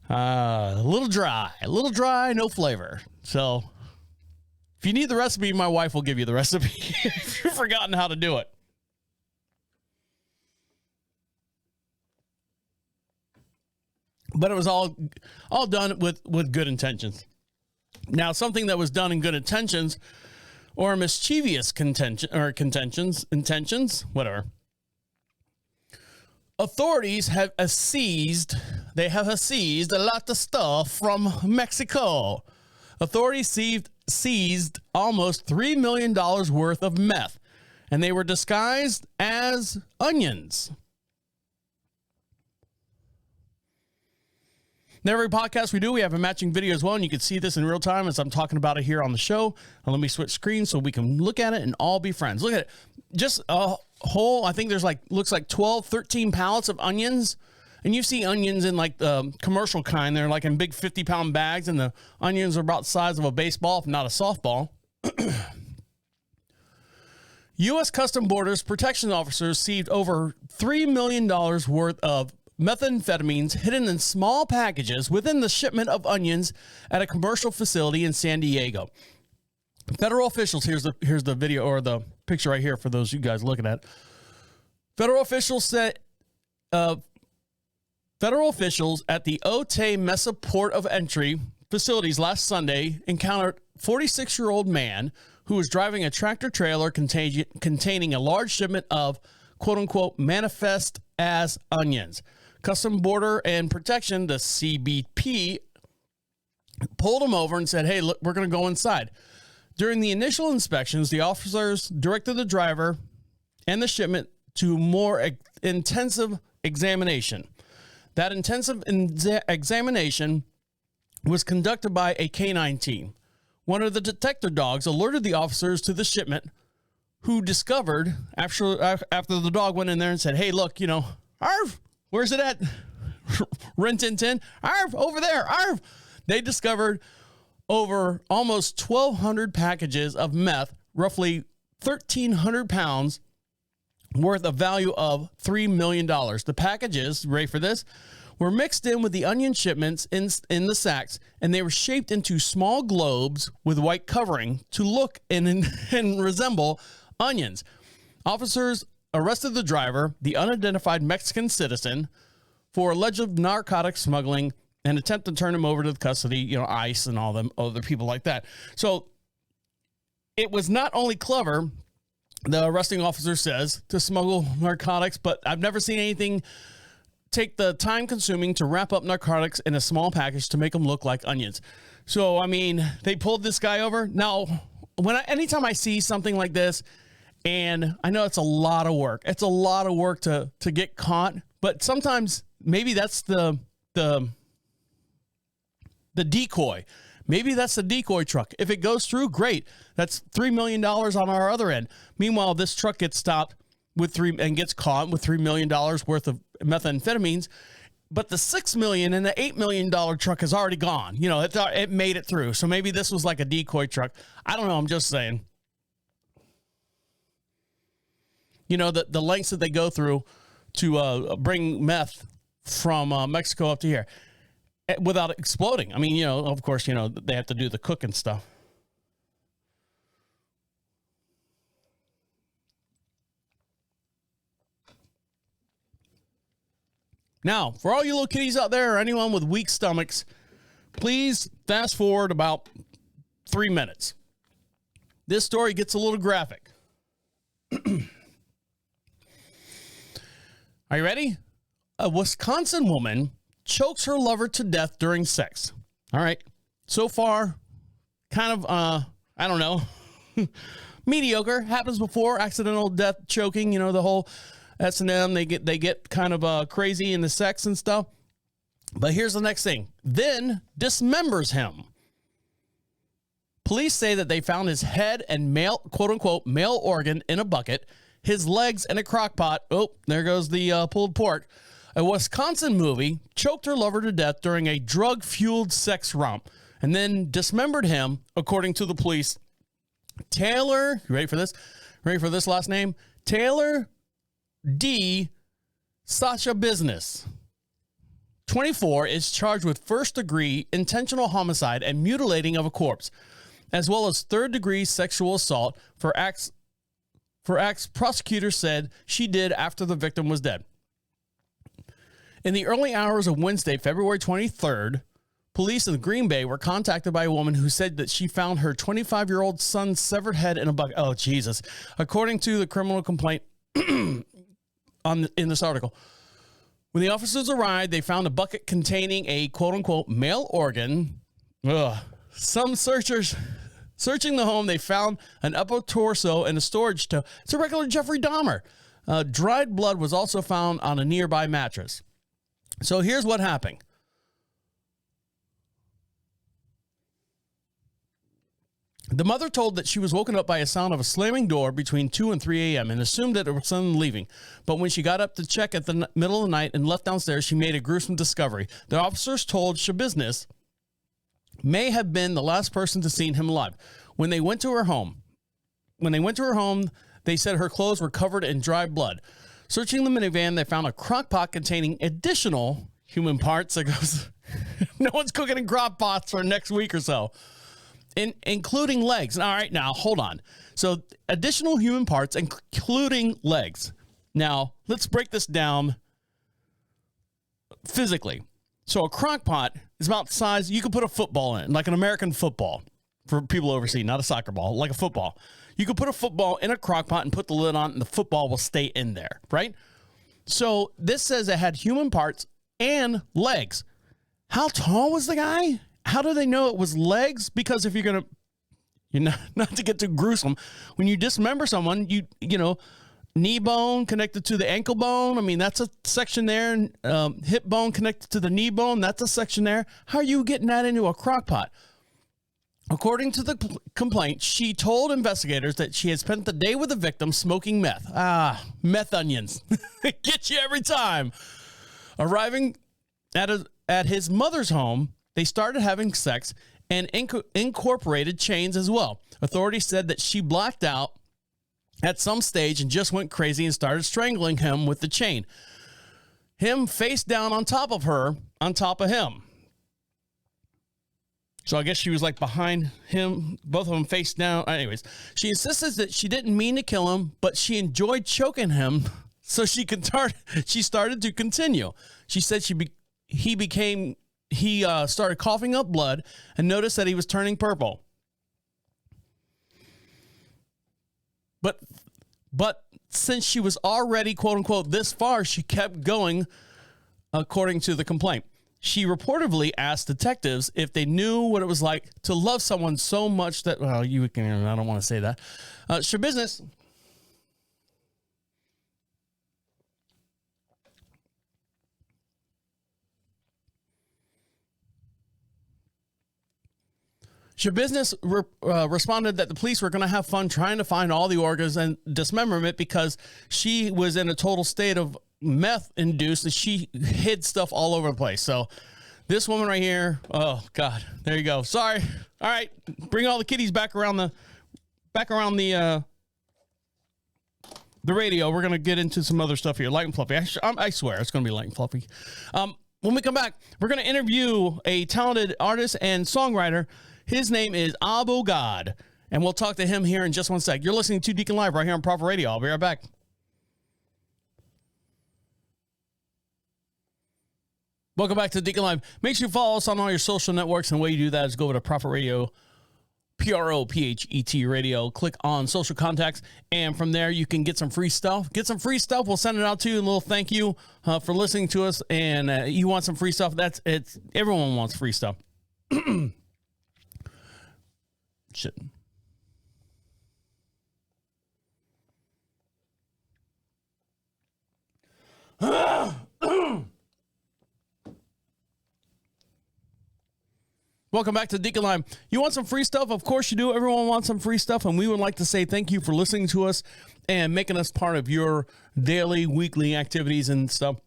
a little dry, no flavor. So if you need the recipe, my wife will give you the recipe if you've forgotten how to do it. But it was all done with good intentions. Now, something that was done in good intentions or mischievous intentions, whatever. Authorities have seized a lot of stuff from Mexico. Authorities seized almost $3 million worth of meth, and they were disguised as onions. Now, every podcast we do, we have a matching video as well, and you can see this in real time as I'm talking about it here on the show. And let me switch screens so we can look at it and all be friends. Look at it. Just a whole, I think there's looks like 12, 13 pallets of onions. And you see onions in like the commercial kind. They're like in big 50-pound bags, and the onions are about the size of a baseball, if not a softball. U.S. Customs Borders Protection officers seized over $3 million worth of methamphetamines hidden in small packages within the shipment of onions at a commercial facility in San Diego. Federal officials, here's the video or the picture right here for those you guys looking at. Federal officials said federal officials at the Otay Mesa Port of Entry facilities last Sunday encountered a 46-year-old man who was driving a tractor trailer containing a large shipment of quote-unquote manifest as onions. Customs Border and Protection, the CBP, pulled him over and said, hey, look, we're going to go inside. During the initial inspections, the officers directed the driver and the shipment to more intensive examination. That intensive examination was conducted by a canine team. One of the detector dogs alerted the officers to the shipment, who discovered, after the dog went in there and said, hey, look, Arv, where's it at? Rin Tin Tin, Arv, over there, Arv. They discovered over almost 1,200 packages of meth, roughly 1,300 pounds worth of value of $3 million. The packages, ready for this, were mixed in with the onion shipments in the sacks, and they were shaped into small globes with white covering to look and resemble onions. Officers arrested the driver, the unidentified Mexican citizen, for alleged narcotics smuggling and attempt to turn him over to the custody, ICE and all them other people like that. So it was not only clever, the arresting officer says, to smuggle narcotics, but I've never seen anything take the time consuming to wrap up narcotics in a small package to make them look like onions. So, they pulled this guy over. Now, anytime I see something like this, and I know it's a lot of work. It's a lot of work to get caught, but sometimes maybe that's the decoy. Maybe that's the decoy truck. If it goes through, great. That's $3 million on our other end. Meanwhile, this truck gets stopped and gets caught with $3 million worth of methamphetamines. But the $6 million and the $8 million truck is already gone. You know, it made it through. So maybe this was like a decoy truck. I don't know. I'm just saying. You know, the lengths that they go through to bring meth from Mexico up to here without exploding. I mean, you know, of course, you know, they have to do the cooking stuff. Now, for all you little kiddies out there or anyone with weak stomachs, please fast forward about 3 minutes. This story gets a little graphic. Are you ready? A Wisconsin woman chokes her lover to death during sex. All right. So far, kind of, I don't know, mediocre. Happens before, accidental death, choking, you know, the whole S&M, they get kind of crazy in the sex and stuff. But here's the next thing. Then dismembers him. Police say that they found his head and quote unquote, male organ in a bucket, his legs in a crock pot. Oh, there goes the pulled pork. A Wisconsin movie choked her lover to death during a drug-fueled sex romp and then dismembered him, according to the police. Taylor, you ready for this? Ready for this last name? Taylor D. Sacha Business, 24, is charged with first-degree intentional homicide and mutilating of a corpse, as well as third-degree sexual assault for acts prosecutors said she did after the victim was dead. In the early hours of Wednesday, February 23rd, police in Green Bay were contacted by a woman who said that she found her 25-year-old son's severed head in a bucket. Oh, Jesus. According to the criminal complaint in this article, when the officers arrived, they found a bucket containing a quote-unquote male organ. Some searchers searching the home, they found an upper torso and a storage toe. It's a regular Jeffrey Dahmer. Dried blood was also found on a nearby mattress. So here's what happened. The mother told that she was woken up by a sound of a slamming door between 2 and 3 a.m. and assumed that it was someone leaving. But when she got up to check at the middle of the night and left downstairs, she made a gruesome discovery. The officers told Shabusiness may have been the last person to see him alive. When they went to her home, they said her clothes were covered in dry blood. Searching the minivan, they found a crock pot containing additional human parts. It goes, no one's cooking in crock pots for next week or so. Including legs. All right, now, hold on. So, additional human parts, including legs. Now, let's break this down physically. So, a crock pot is about the size, you could put a football in, like an American football, for people overseas, not a soccer ball, like a football. You could put a football in a crock pot and put the lid on, and the football will stay in there, right? So, this says it had human parts and legs. How tall was the guy? How do they know it was legs? Because if you're going to, not to get too gruesome, when you dismember someone, you know, knee bone connected to the ankle bone. I mean, that's a section there. And hip bone connected to the knee bone. That's a section there. How are you getting that into a crock pot? According to the complaint, she told investigators that she had spent the day with the victim smoking meth. Meth onions. Get you every time. Arriving at his mother's home, they started having sex and incorporated chains as well. Authorities said that she blacked out at some stage and just went crazy and started strangling him with the chain. Him face down on top of her, on top of him. So I guess she was like behind him, both of them face down. Anyways, she insisted that she didn't mean to kill him, but she enjoyed choking him, so she started to continue. She said he started coughing up blood and noticed that he was turning purple. But since she was already, quote unquote, this far, she kept going, according to the complaint. She reportedly asked detectives if they knew what it was like to love someone so much that, well, I don't want to say that. Shabusiness. Shabusiness responded that the police were going to have fun trying to find all the organs and dismemberment because she was in a total state of meth induced, and she hid stuff all over the place. So this woman right here, oh God, there you go. Sorry. All right, bring all the kitties back around the radio. We're gonna get into some other stuff here, light and fluffy. I swear it's gonna be light and fluffy. When we come back, we're gonna interview a talented artist and songwriter. His name is AboGod, and we'll talk to him here in just one sec. You're listening to Deacon Live right here on Prophet Radio. I'll be right back. Welcome back to Deacon Live. Make sure you follow us on all your social networks, and the way you do that is go over to Prophet Radio, PROPHET Radio. Click on social contacts, and from there you can get some free stuff. Get some free stuff. We'll send it out to you. A little thank you for listening to us. And you want some free stuff? Everyone wants free stuff. Shit. Welcome back to Deacon Live. You want some free stuff? Of course you do. Everyone wants some free stuff, and we would like to say thank you for listening to us and making us part of your daily, weekly activities and stuff.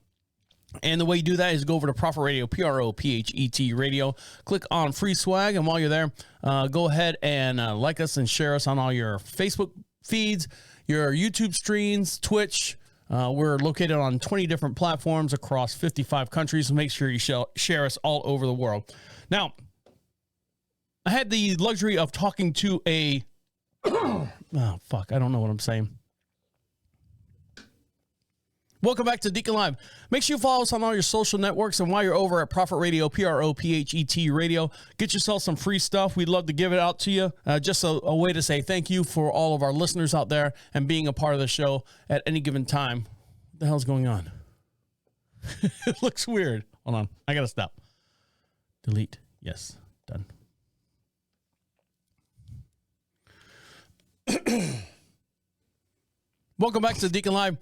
And the way you do that is go over to Prophet Radio, PROPHET Radio. Click on free swag, and while you're there, go ahead and like us and share us on all your Facebook feeds, your YouTube streams, Twitch. We're located on 20 different platforms across 55 countries. So make sure you share us all over the world. Now, I had the luxury of talking to a oh fuck, I don't know what I'm saying. Welcome back to Deacon Live. Make sure you follow us on all your social networks, and while you're over at Prophet Radio, PROPHET Radio, get yourself some free stuff. We'd love to give it out to you. Just a way to say thank you for all of our listeners out there and being a part of the show at any given time. What the hell's going on? It looks weird. Hold on. I gotta stop. Delete. Yes. Done. Welcome back to Deacon Live.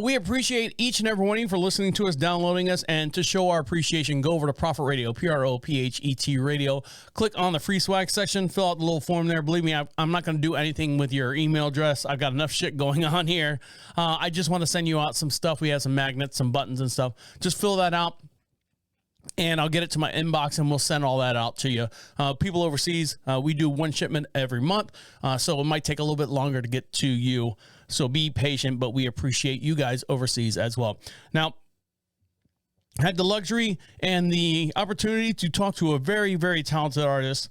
We appreciate each and every one of you for listening to us, downloading us, and to show our appreciation, go over to Prophet Radio, PROPHET Radio. Click on the free swag section, fill out the little form there. Believe me, I'm not going to do anything with your email address. I've got enough shit going on here. I just want to send you out some stuff. We have some magnets, some buttons and stuff. Just fill that out, and I'll get it to my inbox, and we'll send all that out to you. People overseas, we do one shipment every month, so it might take a little bit longer to get to you. So be patient, but we appreciate you guys overseas as well. Now, I had the luxury and the opportunity to talk to a very, very talented artist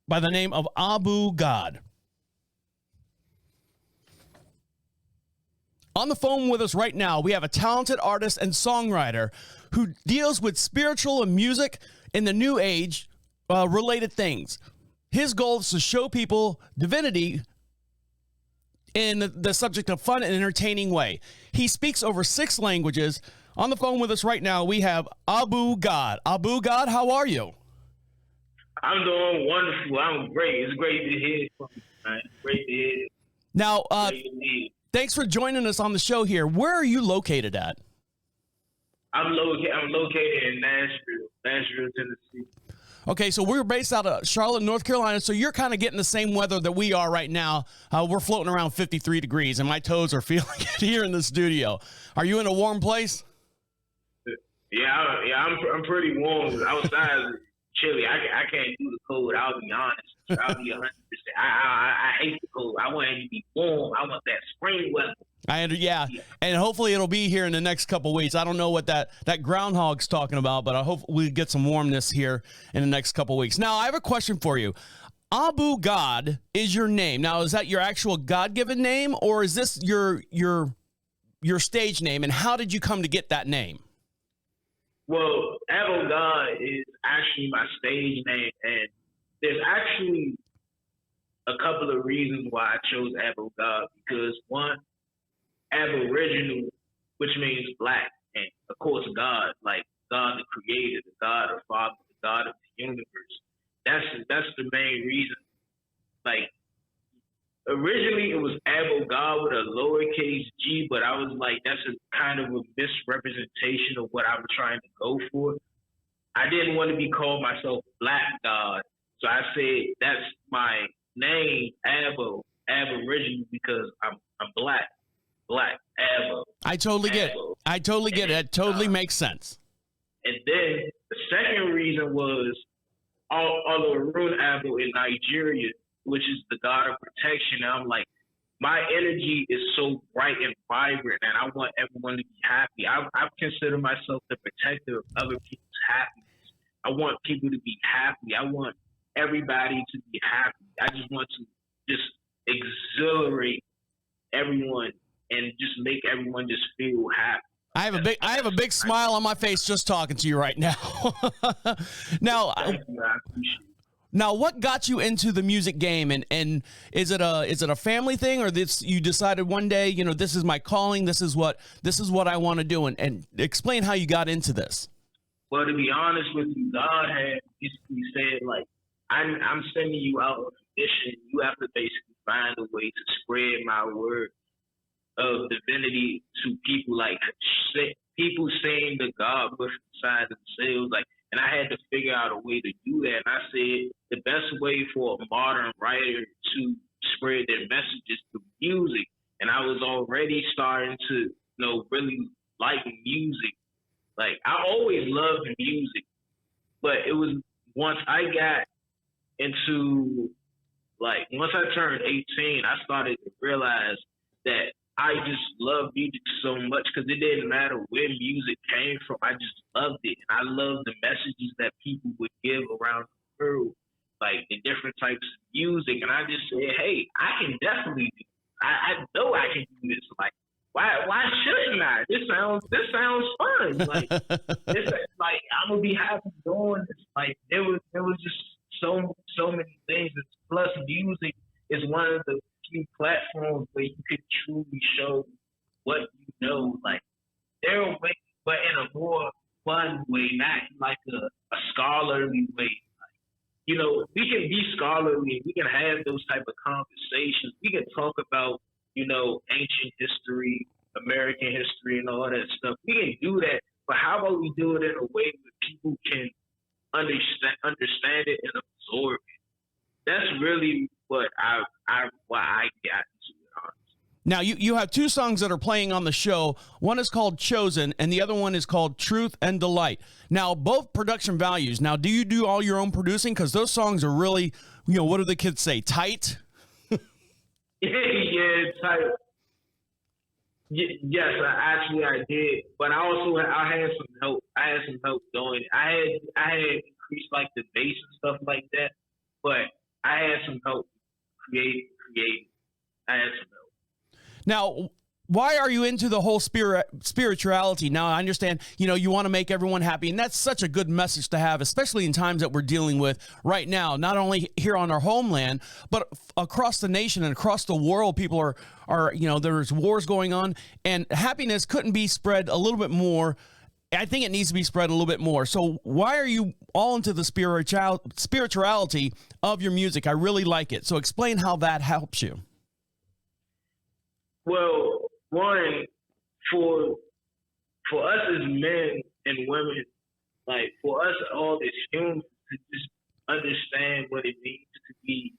by the name of AboGod. On the phone with us right now, we have a talented artist and songwriter who deals with spiritual and music in the new age related things. His goal is to show people divinity in the subject of fun and entertaining way. He speaks over 6 languages. On the phone with us right now, we have AboGod. AboGod, how are you? I'm doing wonderful. I'm great. It's great to hear from you, man. Great to hear. Now, thanks for joining us on the show here. Where are you located at? I'm located in Nashville, Tennessee. Okay, so we're based out of Charlotte, North Carolina, so you're kind of getting the same weather that we are right now. We're floating around 53 degrees, and my toes are feeling it here in the studio. Are you in a warm place? Yeah, I'm pretty warm. Outside is chilly. I can't do the cold. I'll be honest. I'll be 100%. I hate the cold. I want it to be warm. I want that spring weather. Yeah, and hopefully it'll be here in the next couple of weeks. I don't know what that groundhog's talking about, but I hope we get some warmness here in the next couple of weeks. Now, I have a question for you. AboGod is your name. Now, is that your actual God-given name, or is this your stage name, and how did you come to get that name? Well, AboGod is actually my stage name, and there's actually a couple of reasons why I chose AboGod. Because one, Aboriginal, which means black, and of course God, like God the Creator, the God of Father, the God of the universe. That's the main reason. Like originally it was AboGod with a lowercase g, but I was like, that's a kind of a misrepresentation of what I was trying to go for. I didn't want to be called myself Black God, so I said that's my name, Aboriginal, because I'm black. Abo. I totally get it. Abo. I totally get it. It totally makes sense. And then the second reason was Olorun Abo in Nigeria, which is the god of protection. And I'm like, my energy is so bright and vibrant, and I want everyone to be happy. I consider myself the protector of other people's happiness. I want people to be happy. I want everybody to be happy. I just want to just exhilarate everyone and just make everyone just feel happy. I have a big smile on my face just talking to you right now. Now, Thank you. I appreciate it. Now, what got you into the music game, and is it a family thing, or this you decided one day, you know, this is my calling, this is what I want to do, and explain how you got into this. Well, to be honest with you, God had basically said, like, I'm sending you out on a mission. You have to basically find a way to spread my word of divinity to people, like people saying that God was inside themselves, like. And I had to figure out a way to do that. And I said the best way for a modern writer to spread their message is through music. And I was already starting to, you know, really like music. Like, I always loved music. But it was once I got into, like, once I turned 18, I started to realize that I just love music so much because it didn't matter where music came from. I just loved it. And I loved the messages that people would give around the world, like the different types of music. And I just said, hey, I can definitely do it. I know I can do this. Like, why shouldn't I? This sounds fun. Like, like I'm gonna be happy doing this. Like, there was just so many things. Plus, music is one of the few platforms where you could truly show what you know. Like, there are ways, but in a more fun way, not like a scholarly way. Like, you know, we can be scholarly, we can have those type of conversations. We can talk about, you know, ancient history, American history, and all that stuff. We can do that, but how about we do it in a way where people can understand it and absorb it? That's really what I got into it, honestly. Now, you have two songs that are playing on the show. One is called Chosen, and the other one is called Truth and Delight. Now, both production values. Now, do you do all your own producing? Because those songs are really, you know, what do the kids say, tight? Yeah, tight. Yes, I did, but I had some help. I had some help doing it. I had increased like the bass and stuff like that, but I had some help creating. I had some help. Now, why are you into the whole spirituality? Now, I understand, you know, you want to make everyone happy, and that's such a good message to have, especially in times that we're dealing with right now, not only here on our homeland, but across the nation and across the world. People are, you know, there's wars going on, and happiness couldn't be spread a little bit more. I think it needs to be spread a little bit more. So why are you all into the spirituality of your music? I really like it. So explain how that helps you. Well, one, for us as men and women, like for us all as humans to just understand what it means to be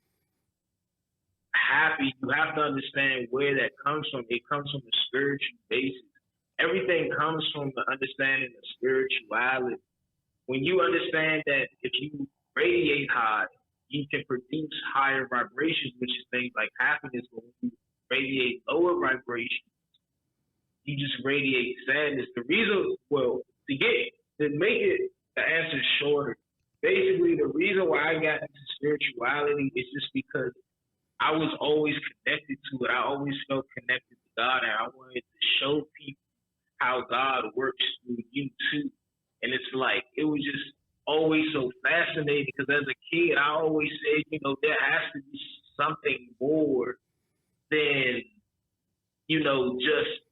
happy, you have to understand where that comes from. It comes from a spiritual basis. Everything comes from the understanding of spirituality. When you understand that if you radiate high, you can produce higher vibrations, which is things like happiness. But when you radiate lower vibrations, you just radiate sadness. The reason, well, to make it the answer shorter, basically the reason why I got into spirituality is just because I was always connected to it. I always felt connected to God, and I wanted to show people how God works through you too. And it's like, it was just always so fascinating because as a kid, I always said, you know, there has to be something more than, you know, just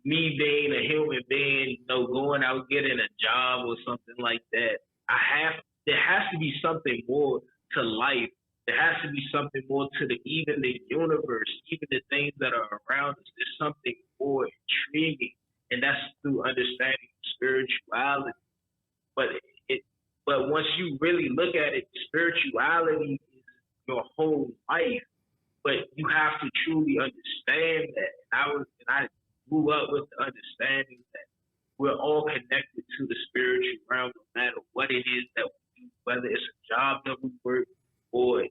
me being a human being, you know, going out getting a job or something like that. There has to be something more to life. There has to be something more to even the universe, even the things that are around us. There's something more intriguing, and that's through understanding spirituality. But once you really look at it, spirituality is your whole life. But you have to truly understand that. I grew up with the understanding that we're all connected to the spiritual realm, no matter what it is that we do, whether it's a job that we work or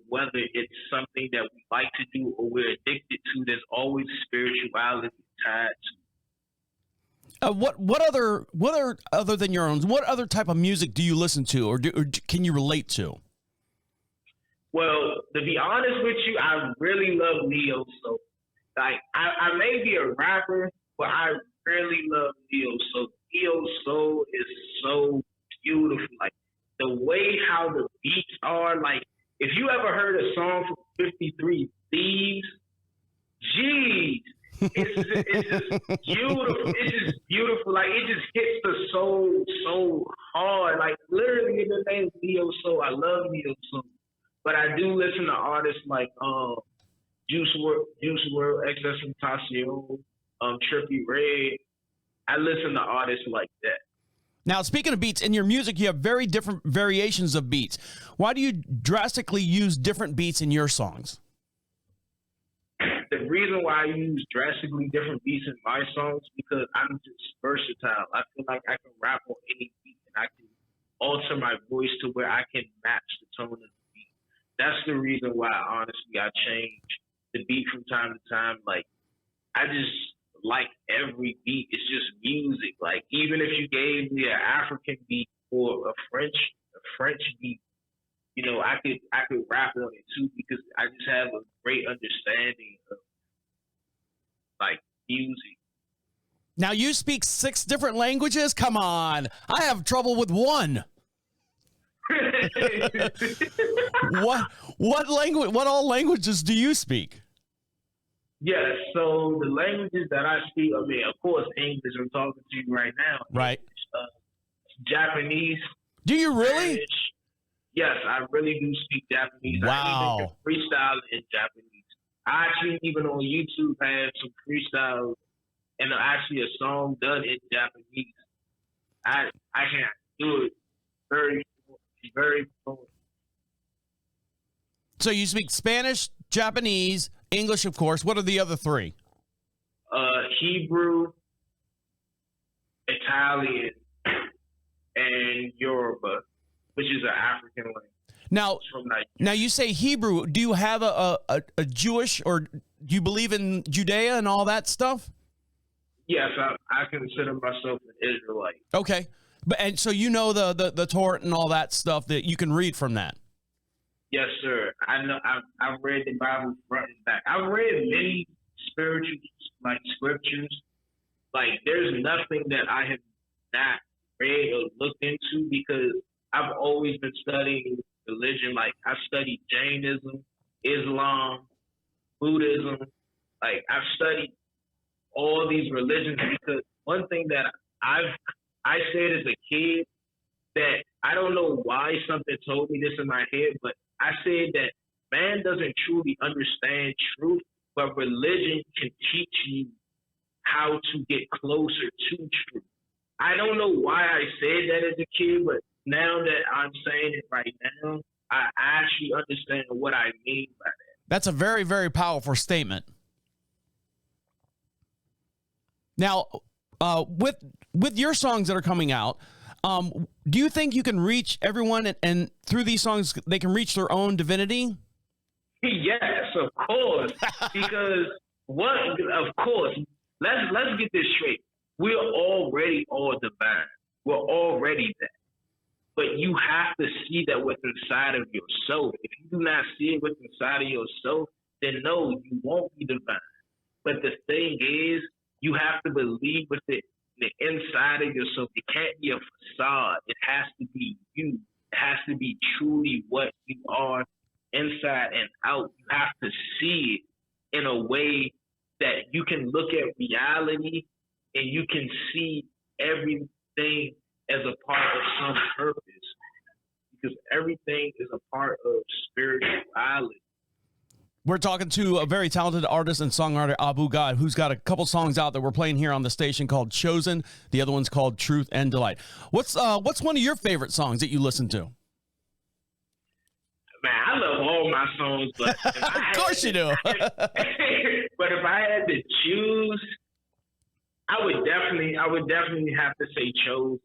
whether it's something that we like to do or we're addicted to. There's always spirituality tied to. Other than your own, what other type of music do you listen to, or can you relate to? Well, to be honest with you, I really love neo soul. Like I may be a rapper, but I really love neo soul. Neo soul is so beautiful. Like the way how the beats are. Like if you ever heard a song from 53 Thieves, geez. It's just beautiful. It's just beautiful. Like it just hits the soul so hard. Like literally in the name neo soul. I love neo soul, but I do listen to artists like Juice WRLD, XXXTentacion, Trippie Redd. I listen to artists like that. Now, speaking of beats, in your music, you have very different variations of beats. Why do you drastically use different beats in your songs? The reason why I use drastically different beats in my songs because I'm just versatile. I feel like I can rap on any beat and I can alter my voice to where I can match the tone of the beat. That's the reason why, honestly, I change the beat from time to time. Like, I just like every beat. It's just music. Like, even if you gave me an African beat or a French beat, you know, I could rap on it too because I just have a great understanding of like music. Now you speak 6 different languages? Come on. I have trouble with one. What all languages do you speak? Yes, so the languages that I speak, I mean, of course, English, I'm talking to you right now. Right. Japanese. Do you really? Spanish. Yes, I really do speak Japanese. Wow. I even can freestyle in Japanese. I actually, even on YouTube, have some freestyles and actually a song done in Japanese. I can do it very, very fluent. So you speak Spanish, Japanese, English, of course. What are the other 3? Hebrew, Italian, and Yoruba, which is an African language. Now you say Hebrew. Do you have a Jewish, or do you believe in Judea and all that stuff? Yes, I consider myself an Israelite. Okay, and so you know the Torah and all that stuff that you can read from that. Yes, sir. I know. I've read the Bible front and back. I've read many spiritual scriptures. Like there's nothing that I have not read or looked into because I've always been studying religion. Like I studied Jainism, Islam, Buddhism. Like I've studied all these religions because one thing that I said as a kid that I don't know why something told me this in my head, but I said that man doesn't truly understand truth, but religion can teach you how to get closer to truth. I don't know why I said that as a kid, but now that I'm saying it right now, I actually understand what I mean by that. That's a very, very powerful statement. Now, with your songs that are coming out, do you think you can reach everyone and through these songs they can reach their own divinity? Yes, of course. Because of course, let's get this straight. We're already all divine. We're already that. But you have to see that within inside of yourself. If you do not see it within inside of yourself, then no, you won't be divine. But the thing is, you have to believe with it the inside of yourself. It can't be a facade. It has to be you. It has to be truly what you are inside and out. You have to see it in a way that you can look at reality and you can see everything as a part of some purpose. Because everything is a part of spirituality. We're talking to a very talented artist and songwriter, AboGod, who's got a couple songs out that we're playing here on the station called Chosen. The other one's called Truth and Delight. What's one of your favorite songs that you listen to? Man, I love all my songs, but of course you do. But if I had to choose, I would definitely have to say Chosen.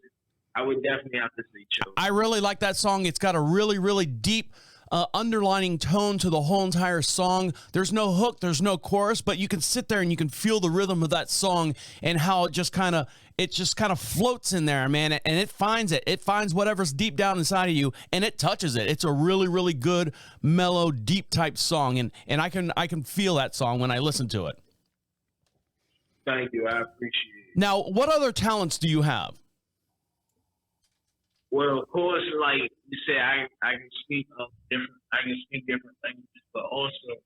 I would definitely have to say Chosen. I really like that song. It's got a really, really deep underlining tone to the whole entire song. There's no hook, there's no chorus, but you can sit there and you can feel the rhythm of that song and how it just kind of floats in there, man, and it finds it. It finds whatever's deep down inside of you and it touches it. It's a really, really good, mellow, deep type song, and I can feel that song when I listen to it. Thank you. I appreciate it. Now, what other talents do you have? Well, of course, like you said, I can speak different languages, but also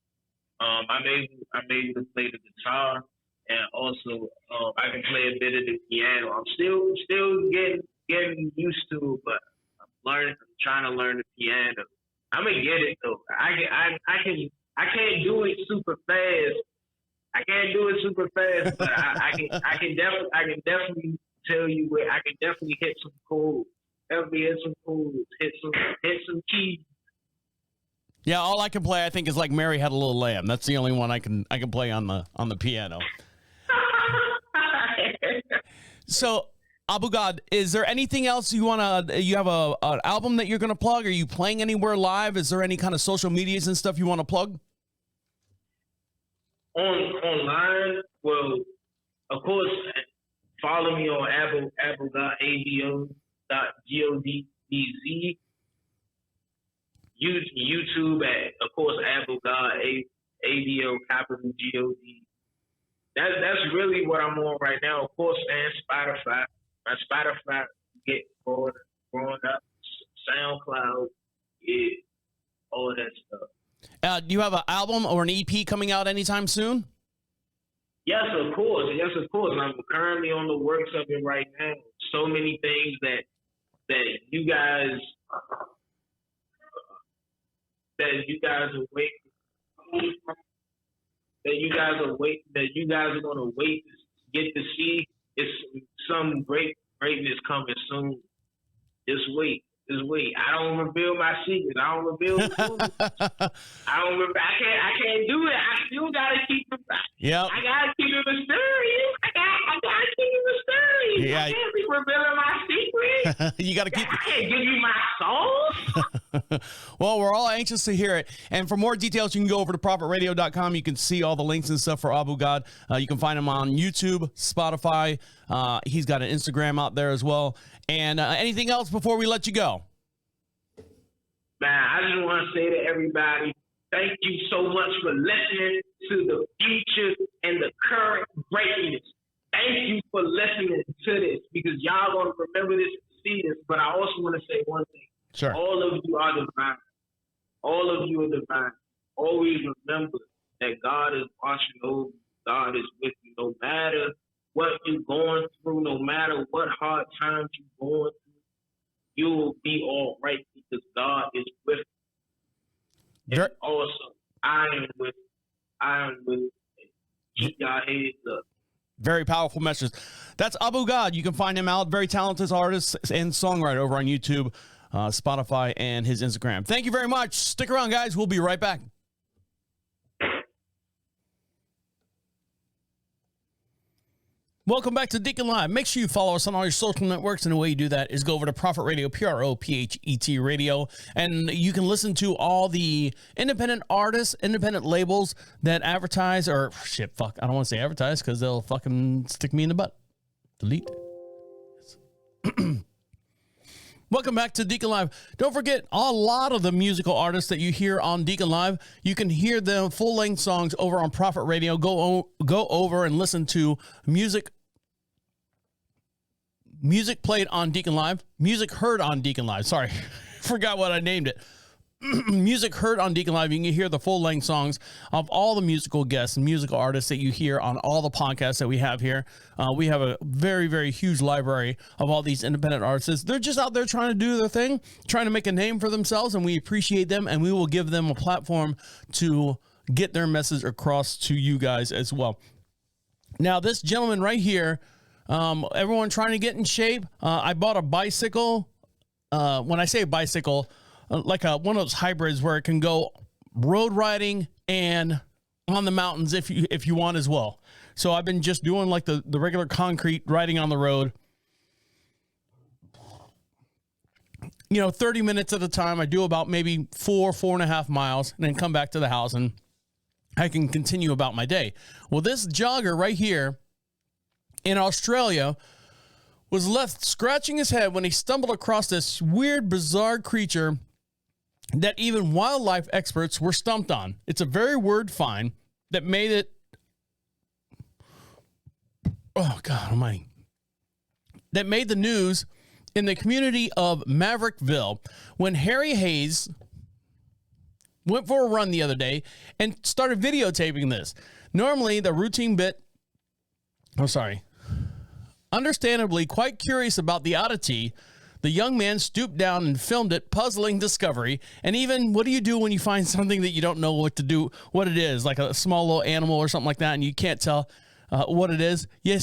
I'm able to play the guitar, and also I can play a bit of the piano. I'm still getting used to it, but I'm trying to learn the piano. I'm gonna get it though. I can't do it super fast. But I can definitely tell you where I can definitely hit some chords. Definitely hit some chords, hit some keys. Yeah, all I can play, I think, is like Mary Had a Little Lamb. That's the only one I can play on the piano. So, AboGod, is there anything else you have an album that you're gonna plug? Are you playing anywhere live? Is there any kind of social medias and stuff you want to plug? Online, well, of course, follow me on AboGod, ABO.GODZ. YouTube at, of course, AboGod, ABO capital GOD. That's really what I'm on right now. Of course, and Spotify. My Spotify get growing up. SoundCloud, yeah, all that stuff. Do you have an album or an EP coming out anytime soon? Yes, of course. I'm currently on the works of it right now. So many things that you guys are waiting, that you guys are going to wait to get to see. It's some greatness coming soon. Just wait. I don't reveal my secrets. I don't reveal the food. I can't do it. I still gotta keep it. Yep. I gotta keep it mysterious. I gotta keep it mysterious. Yeah. I can't be revealing my secrets. You gotta keep. I can't give you my sauce. Well, we're all anxious to hear it. And for more details, you can go over to prophetradio.com. You can see all the links and stuff for AboGod. You can find him on YouTube, Spotify. He's got an Instagram out there as well. And anything else before we let you go? Man, I just want to say to everybody, thank you so much for listening to the future and the current greatness. Thank you for listening to this, because y'all going to remember this and see this. But I also want to say one thing. Sure. All of you are divine. All of you are divine. Always remember that God is watching over you. God is with you. No matter what you're going through, no matter what hard times you're going through, you will be all right because God is with you. And also, I am with you. Keep your heads up. Very powerful message. That's AboGod. You can find him out. Very talented artist and songwriter over on YouTube, Spotify, and his Instagram. Thank you very much. Stick around, guys. We'll be right back. Welcome back to Deacon Live. Make sure you follow us on all your social networks, and the way you do that is go over to Prophet Radio, PROPHET Radio, and you can listen to all the independent artists, independent labels that advertise, or shit, fuck, I don't want to say advertise because they'll fucking stick me in the butt. Delete. Welcome back to Deacon Live. Don't forget, a lot of the musical artists that you hear on Deacon Live, you can hear the full-length songs over on Prophet Radio. Go over and listen to music played on Deacon Live, music heard on Deacon Live. Sorry, forgot what I named it. Music heard on Deacon Live. You can hear the full-length songs of all the musical guests and musical artists that you hear on all the podcasts that we have here. We have a very, very huge library of all these independent artists. They're just out there trying to do their thing, trying to make a name for themselves, and we appreciate them, and we will give them a platform to get their message across to you guys as well. Now, this gentleman right here, everyone trying to get in shape. I bought a bicycle. When I say bicycle, like one of those hybrids where it can go road riding and on the mountains if you want as well. So I've been just doing like the regular concrete riding on the road. 30 minutes at a time. I do about maybe 4.5 miles and then come back to the house and I can continue about my day. Well, this jogger right here in Australia was left scratching his head when he stumbled across this weird, bizarre creature that even wildlife experts were stumped on. It's a very weird find that made it, oh God almighty, that made the news in the community of Maverickville when Harry Hayes went for a run the other day and started videotaping this. Normally, the routine bit, understandably quite curious about the oddity, the young man stooped down and filmed it, puzzling discovery. And even, what do you do when you find something that you don't know what it is, like a small little animal or something like that, and you can't tell what it is? You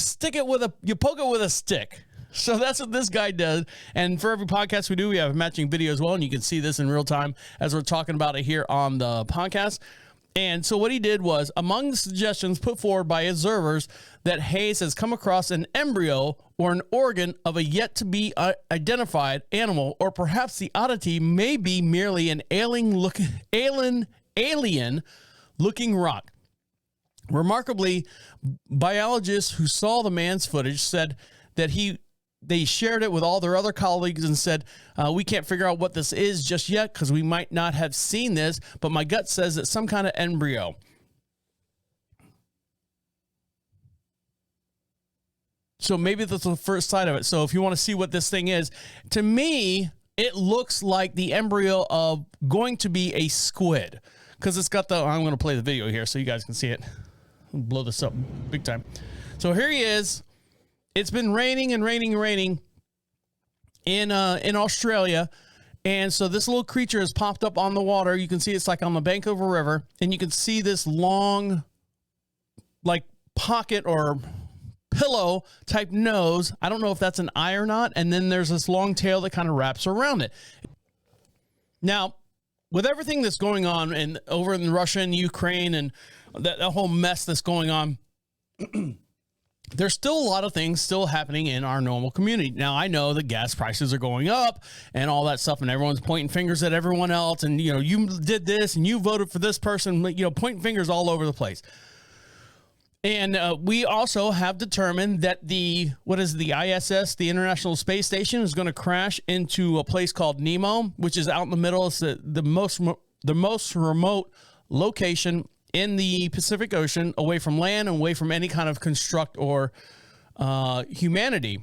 poke it with a stick. So that's what this guy does. And for every podcast we do, we have a matching video as well. And you can see this in real time as we're talking about it here on the podcast. And so what he did was, among the suggestions put forward by observers, that Hayes has come across an embryo or an organ of a yet to be identified animal, or perhaps the oddity may be merely an alien looking rock. Remarkably, biologists who saw the man's footage said that they shared it with all their other colleagues and said, we can't figure out what this is just yet because we might not have seen this, but my gut says it's some kind of embryo. So maybe that's the first side of it. So if you want to see what this thing is, to me, it looks like the embryo of going to be a squid, because it's got I'm going to play the video here so you guys can see it. I'll blow this up big time. So here he is. It's been raining and raining and raining in Australia. And so this little creature has popped up on the water. You can see it's like on the bank of a river. And you can see this long, like, pocket or pillow type nose. I don't know if that's an eye or not. And then there's this long tail that kind of wraps around it. Now, with everything that's going on over in Russia and Ukraine and that whole mess that's going on, there's still a lot of things still happening in our normal community. Now, I know the gas prices are going up and all that stuff, and everyone's pointing fingers at everyone else. And, you did this and you voted for this person, pointing fingers all over the place. And we also have determined that the ISS, the International Space Station, is going to crash into a place called Nemo, which is out in the middle. It's the most remote location in the Pacific Ocean, away from land and away from any kind of construct or humanity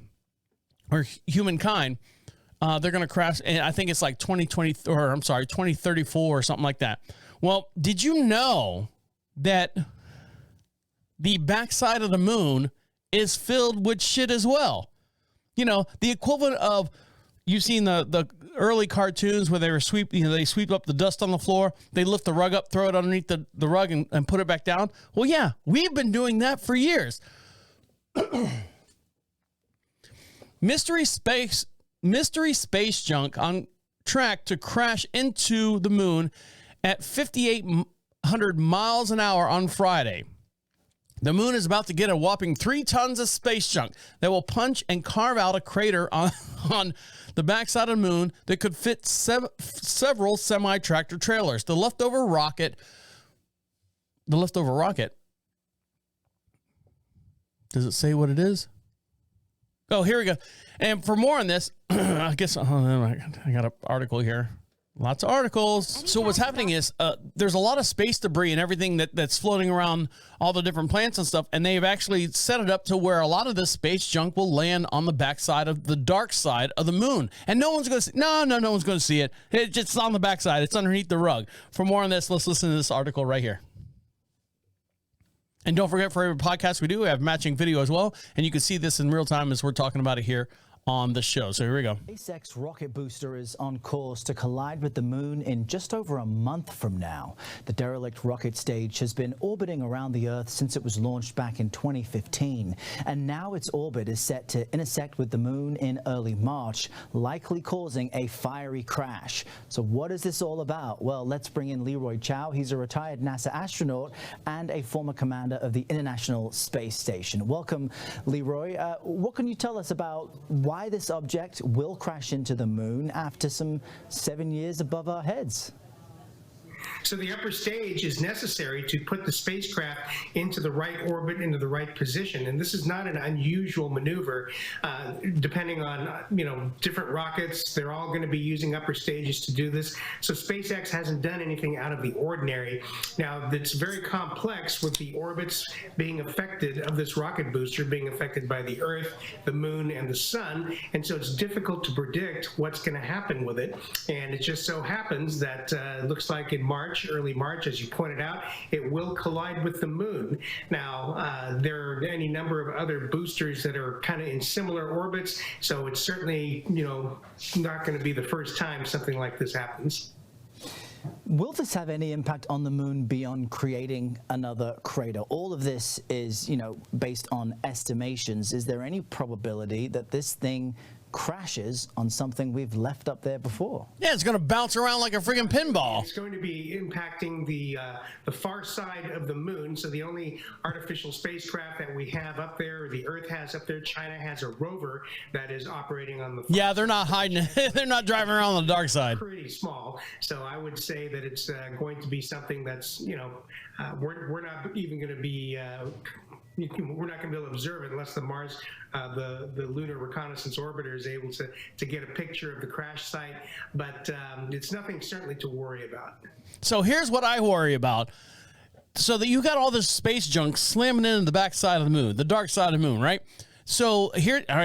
or humankind. They're going to crash, and I think it's like 2034 or something like that. Well, did you know that the backside of the moon is filled with shit as well? The equivalent of, you've seen the early cartoons where they sweep up the dust on the floor, they lift the rug up, throw it underneath the rug and put it back down. Well, yeah, we've been doing that for years. Mystery space junk on track to crash into the moon at 5,800 miles an hour on Friday. The moon is about to get a whopping 3 tons of space junk that will punch and carve out a crater on the backside of the moon that could fit several semi-tractor trailers. The leftover rocket. Does it say what it is? Oh, here we go. And for more on this, I guess I got an article here. Lots of articles. So what's happening is there's a lot of space debris and everything that's floating around all the different planets and stuff, and they've actually set it up to where a lot of this space junk will land on the backside of the dark side of the moon, and no one's going to see. No one's going to see it. It's just on the backside. It's underneath the rug. For more on this, let's listen to this article right here. And don't forget, for every podcast we do, we have matching video as well, and you can see this in real time as we're talking about it here on the show. So here we go. SpaceX rocket booster is on course to collide with the moon in just over a month from now. The derelict rocket stage has been orbiting around the Earth since it was launched back in 2015, and now its orbit is set to intersect with the moon in early March, likely causing a fiery crash. So what is this all about? Well, let's bring in Leroy Chow. He's a retired NASA astronaut and a former commander of the International Space Station. Welcome, Leroy. What can you tell us about why this object will crash into the moon after some 7 years above our heads? So the upper stage is necessary to put the spacecraft into the right orbit, into the right position. And this is not an unusual maneuver. Depending on, different rockets, they're all going to be using upper stages to do this. So SpaceX hasn't done anything out of the ordinary. Now, it's very complex with the orbits being affected of this rocket booster being affected by the Earth, the moon, and the sun. And so it's difficult to predict what's going to happen with it. And it just so happens that it looks like in early March, as you pointed out, it will collide with the moon. Now, there are any number of other boosters that are kind of in similar orbits, so it's certainly, not going to be the first time something like this happens. Will this have any impact on the moon beyond creating another crater? All of this is, based on estimations. Is there any probability that this thing crashes on something we've left up there before? Yeah, it's going to bounce around like a friggin' pinball. It's going to be impacting the far side of the moon. So the only artificial spacecraft that we have up there, the Earth has up there, China has a rover that is operating on the far Yeah, they're not hiding. They're not driving around on the dark side. Pretty small. So I would say that it's going to be something that's, we're not even going to be we're not going to be able to observe it unless the Mars, the Lunar Reconnaissance Orbiter is able to get a picture of the crash site. But it's nothing certainly to worry about. So here's what I worry about. So that you got all this space junk slamming into the back side of the moon, the dark side of the moon, right? So here, all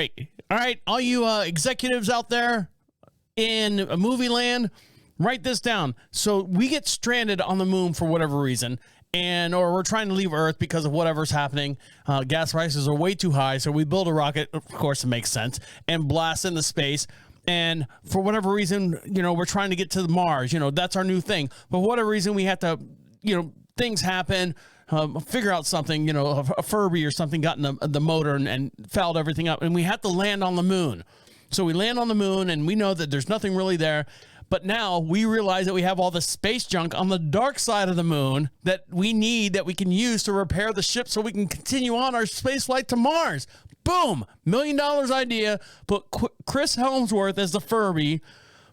right, all you executives out there in movie land, write this down. So we get stranded on the moon for whatever reason, or we're trying to leave Earth because of whatever's happening. Gas prices are way too high, so we build a rocket, of course it makes sense, and blast into space. And for whatever reason, we're trying to get to Mars. That's our new thing. But for whatever reason, we have to, things happen, figure out something, a Furby or something got in the motor and fouled everything up, and we have to land on the moon. So we land on the moon, and we know that there's nothing really there. But now we realize that we have all the space junk on the dark side of the moon that we need, that we can use to repair the ship so we can continue on our space flight to Mars. Boom! $1 million idea. Put Chris Helmsworth as the Furby.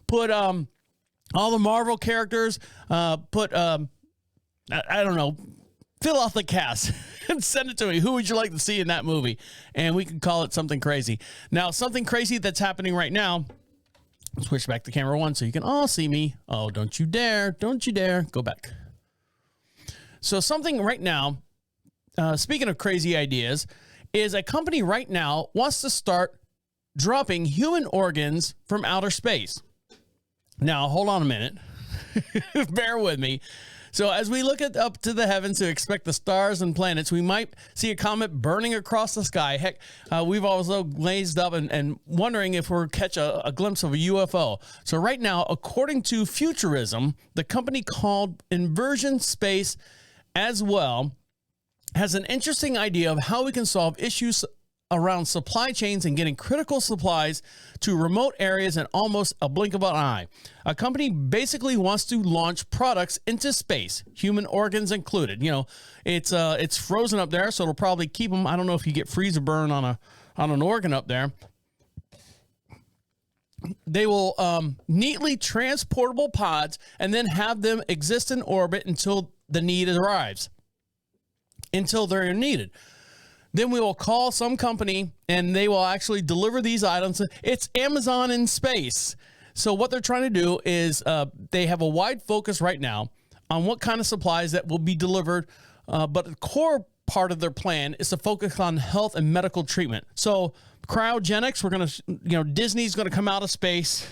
Put all the Marvel characters. I don't know. Fill out the cast and send it to me. Who would you like to see in that movie? And we can call it something crazy. Now, something crazy that's happening right now. Switch back to camera one so you can all see me. Oh, don't you dare. Don't you dare. Go back. So something right now, speaking of crazy ideas, is a company right now wants to start dropping human organs from outer space. Now, hold on a minute. Bear with me. So as we look up to the heavens to expect the stars and planets, we might see a comet burning across the sky. Heck, we've also glazed up and wondering if we'll catch a glimpse of a UFO. So right now, according to Futurism, the company called Inversion Space as well has an interesting idea of how we can solve issues around supply chains and getting critical supplies to remote areas in almost a blink of an eye. A company basically wants to launch products into space, human organs included. It's frozen up there, so it'll probably keep them. I don't know if you get freezer burn on an organ up there. They will neatly transportable pods and then have them exist in orbit until the need arrives, until they're needed. Then we will call some company and they will actually deliver these items. It's Amazon in space. So what they're trying to do is they have a wide focus right now on what kind of supplies that will be delivered. But the core part of their plan is to focus on health and medical treatment. So cryogenics, we're going to, Disney's going to come out of space,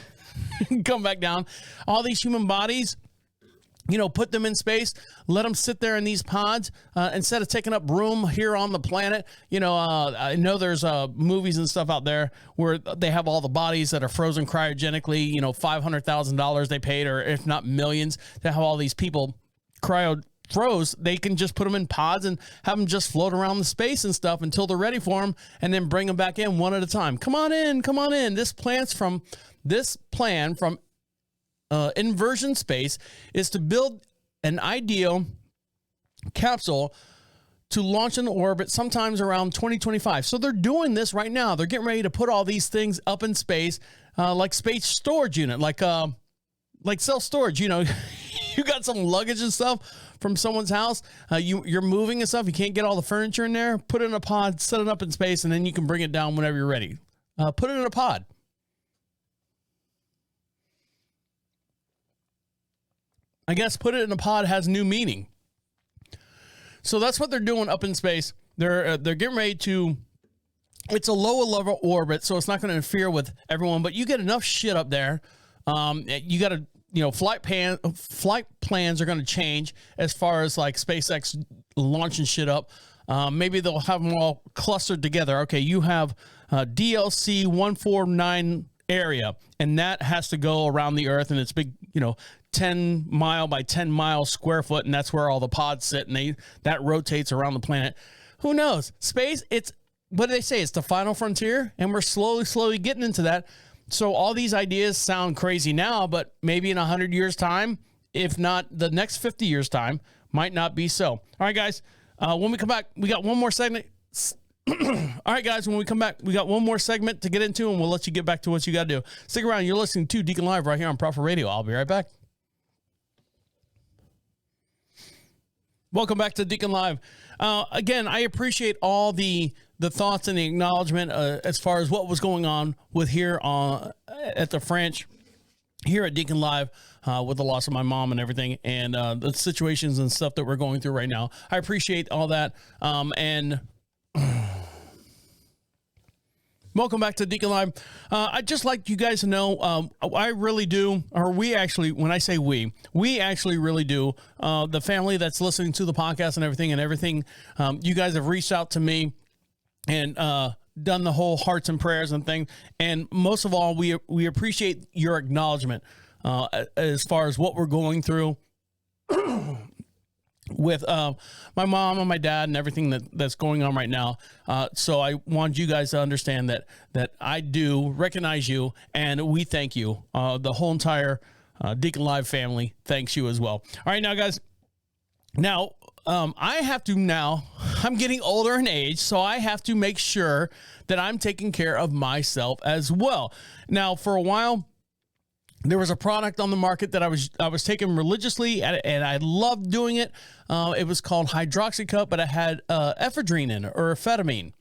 come back down. All these human bodies, put them in space, let them sit there in these pods instead of taking up room here on the planet. I know there's movies and stuff out there where they have all the bodies that are frozen cryogenically, $500,000 they paid, or if not millions, to have all these people froze. They can just put them in pods and have them just float around the space and stuff until they're ready for them, and then bring them back in one at a time. Come on in. This plan from Inversion Space is to build an ideal capsule to launch in orbit sometimes around 2025. So they're doing this right now. They're getting ready to put all these things up in space, like space storage unit, like self-storage. You got some luggage and stuff from someone's house. You're moving and stuff. You can't get all the furniture in there. Put it in a pod, set it up in space, and then you can bring it down whenever you're ready. Put it in a pod. I guess put it in a pod has new meaning. So that's what they're doing up in space. They're getting ready to. It's a lower level orbit, so it's not going to interfere with everyone. But you get enough shit up there. You got to, flight plans are going to change as far as like SpaceX launching shit up. Maybe they'll have them all clustered together. Okay, you have DLC 149 area, and that has to go around the Earth, and it's big, 10 mile by 10 mile square foot, and that's where all the pods sit, and that rotates around the planet. Who knows? Space, what do they say? It's the final frontier, and we're slowly getting into that. So all these ideas sound crazy now, but maybe in 100 years' time, if not the next 50 years' time, might not be so. All right, guys, when we come back, we got one more segment. All right, guys, when we come back, we got one more segment to get into, and we'll let you get back to what you got to do. Stick around. You're listening to Deacon Live right here on Prophet Radio. I'll be right back. Welcome back to Deacon Live. Again, I appreciate all the thoughts and the acknowledgement as far as what was going on with here at the French, here at Deacon Live, with the loss of my mom and everything, and the situations and stuff that we're going through right now. I appreciate all that. And welcome back to Deacon Live. I'd just like you guys to know, I really do, or we actually, when I say we actually really do, the family that's listening to the podcast and everything, you guys have reached out to me and done the whole hearts and prayers and thing. And most of all, we appreciate your acknowledgement as far as what we're going through with my mom and my dad and everything that's going on right now. So I want you guys to understand that I do recognize you, and we thank you. The whole entire Deacon Live family thanks you as well. All right, now, guys. Now, I have to now, I'm getting older in age, so I have to make sure that I'm taking care of myself as well. Now, for a while, there was a product on the market that I was taking religiously, and I loved doing it. It was called Hydroxycut, but it had ephedrine in it, or amphetamine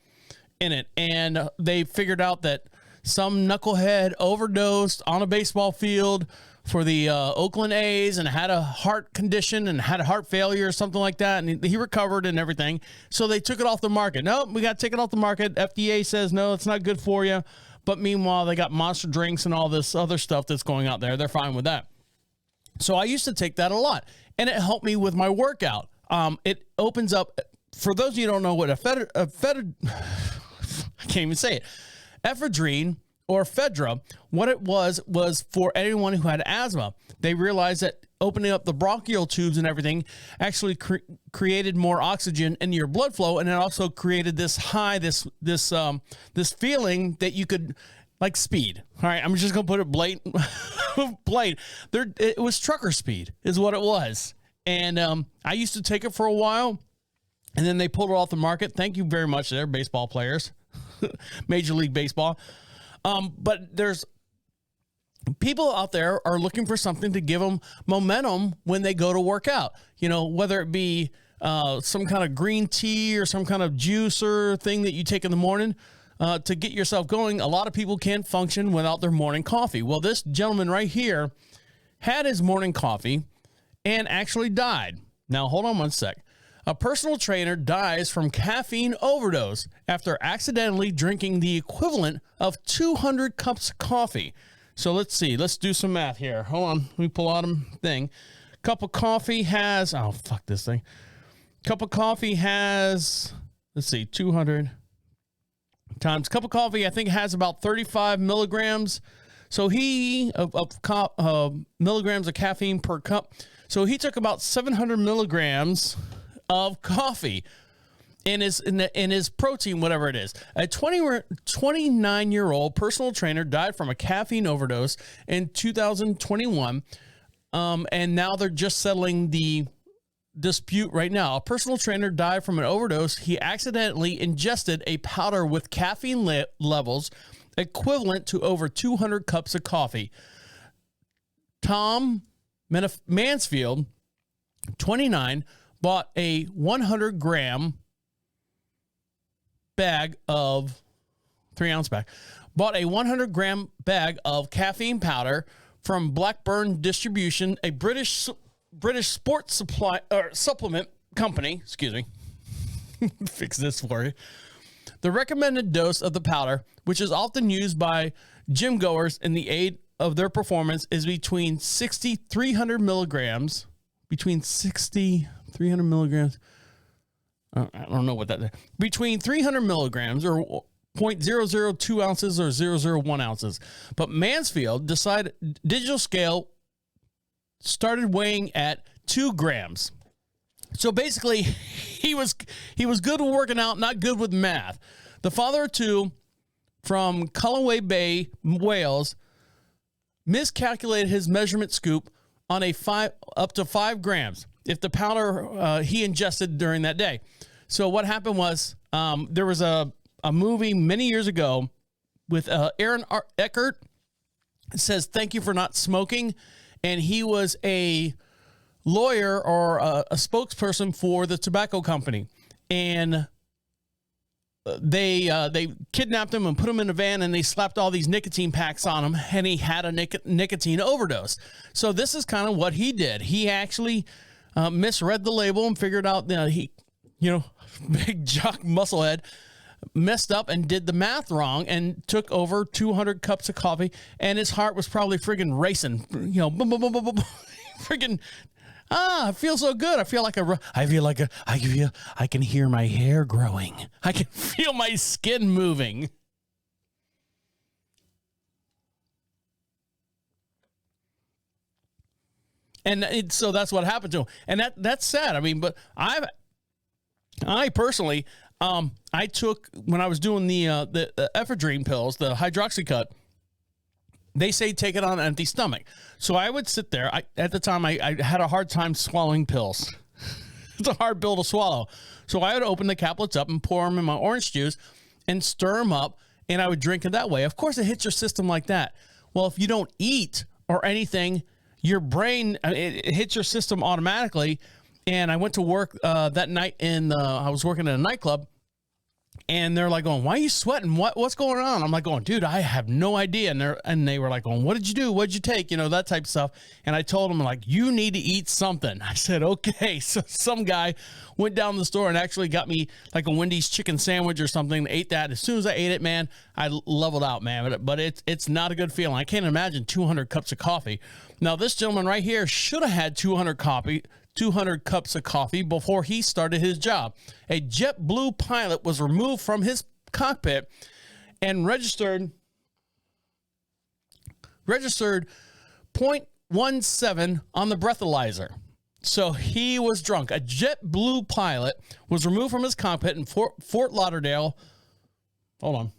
in it. And they figured out that some knucklehead overdosed on a baseball field for the Oakland A's and had a heart condition and had a heart failure or something like that. And he recovered and everything. So they took it off the market. Nope, we got to take it off the market. FDA says, no, it's not good for you. But meanwhile, they got Monster drinks and all this other stuff that's going out there. They're fine with that. So I used to take that a lot, and it helped me with my workout. It opens up, for those of you who don't know what I can't even say it, ephedrine or ephedra, what it was for anyone who had asthma. They realized that opening up the bronchial tubes and everything actually created more oxygen in your blood flow, and it also created this high, this feeling that you could, like, speed. All right, I'm just gonna put it blatant. It was trucker speed, is what it was, and I used to take it for a while, and then they pulled it off the market. Thank you very much, there, baseball players, Major League Baseball. But there's people out there are looking for something to give them momentum when they go to work out, whether it be some kind of green tea or some kind of juice or thing that you take in the morning to get yourself going. A lot of people can't function without their morning coffee. Well, this gentleman right here had his morning coffee and actually died. Now, hold on one sec. A personal trainer dies from caffeine overdose after accidentally drinking the equivalent of 200 cups of coffee. So let's see. Let's do some math here. Hold on. Let me pull out a thing. Cup of coffee has, oh, fuck this thing. Cup of coffee has, let's see, 200 times. Cup of coffee, I think, has about 35 milligrams. So milligrams of caffeine per cup. So he took about 700 milligrams of coffee in his protein, whatever it is. A 29-year-old personal trainer died from a caffeine overdose in 2021. And now they're just settling the dispute right now. A personal trainer died from an overdose. He accidentally ingested a powder with caffeine levels equivalent to over 200 cups of coffee. Tom Mansfield, 29, bought a 100-gram bag of 3-ounce bag. Bought a 100-gram bag of caffeine powder from Blackburn Distribution, a British sports supply or supplement company. Excuse me. Fix this for you. The recommended dose of the powder, which is often used by gym goers in the aid of their performance, is between 300 milligrams. Between 300 milligrams. I don't know what that is. Between 300 milligrams or 0.002 ounces or 0.001 ounces. But Mansfield decided digital scale started weighing at 2 grams. So basically, he was good with working out, not good with math. The father of two from Culloway Bay, Wales, miscalculated his measurement scoop on up to 5 grams if the powder he ingested during that day. So what happened was there was a movie many years ago with Aaron Eckhart. It says, "Thank you for not smoking," and he was a lawyer or a spokesperson for the tobacco company, and they kidnapped him and put him in a van, and they slapped all these nicotine packs on him, and he had a nicotine overdose. So this is kind of what he did. He actually misread the label and figured out that big jock musclehead messed up and did the math wrong and took over 200 cups of coffee, and his heart was probably friggin' racing, boom, boom, boom, boom, boom, boom. Friggin', I feel so good. I can hear my hair growing. I can feel my skin moving. And so that's what happened to him. And that's sad. I mean, but I personally, I took, when I was doing the ephedrine pills, the hydroxycut, they say take it on an empty stomach. So I would sit there. At the time, I had a hard time swallowing pills. It's a hard pill to swallow. So I would open the caplets up and pour them in my orange juice and stir them up, and I would drink it that way. Of course, it hits your system like that. Well, if you don't eat or anything, your brain, it hits your system automatically. And I went to work that night I was working at a nightclub, and they're like going, "Why are you sweating? What's going on?" I'm like going, "Dude, I have no idea." And they were like going, "What did you do? What did you take?" That type of stuff. And I told them, like, "You need to eat something." I said, "Okay." So some guy went down to the store and actually got me like a Wendy's chicken sandwich or something. Ate that. As soon as I ate it, man, I leveled out, man. But it's not a good feeling. I can't imagine 200 cups of coffee. Now, this gentleman right here should have had 200 cups of coffee before he started his job. A JetBlue pilot was removed from his cockpit and registered 0.17 on the breathalyzer. So he was drunk. A JetBlue pilot was removed from his cockpit in Fort Lauderdale. Hold on.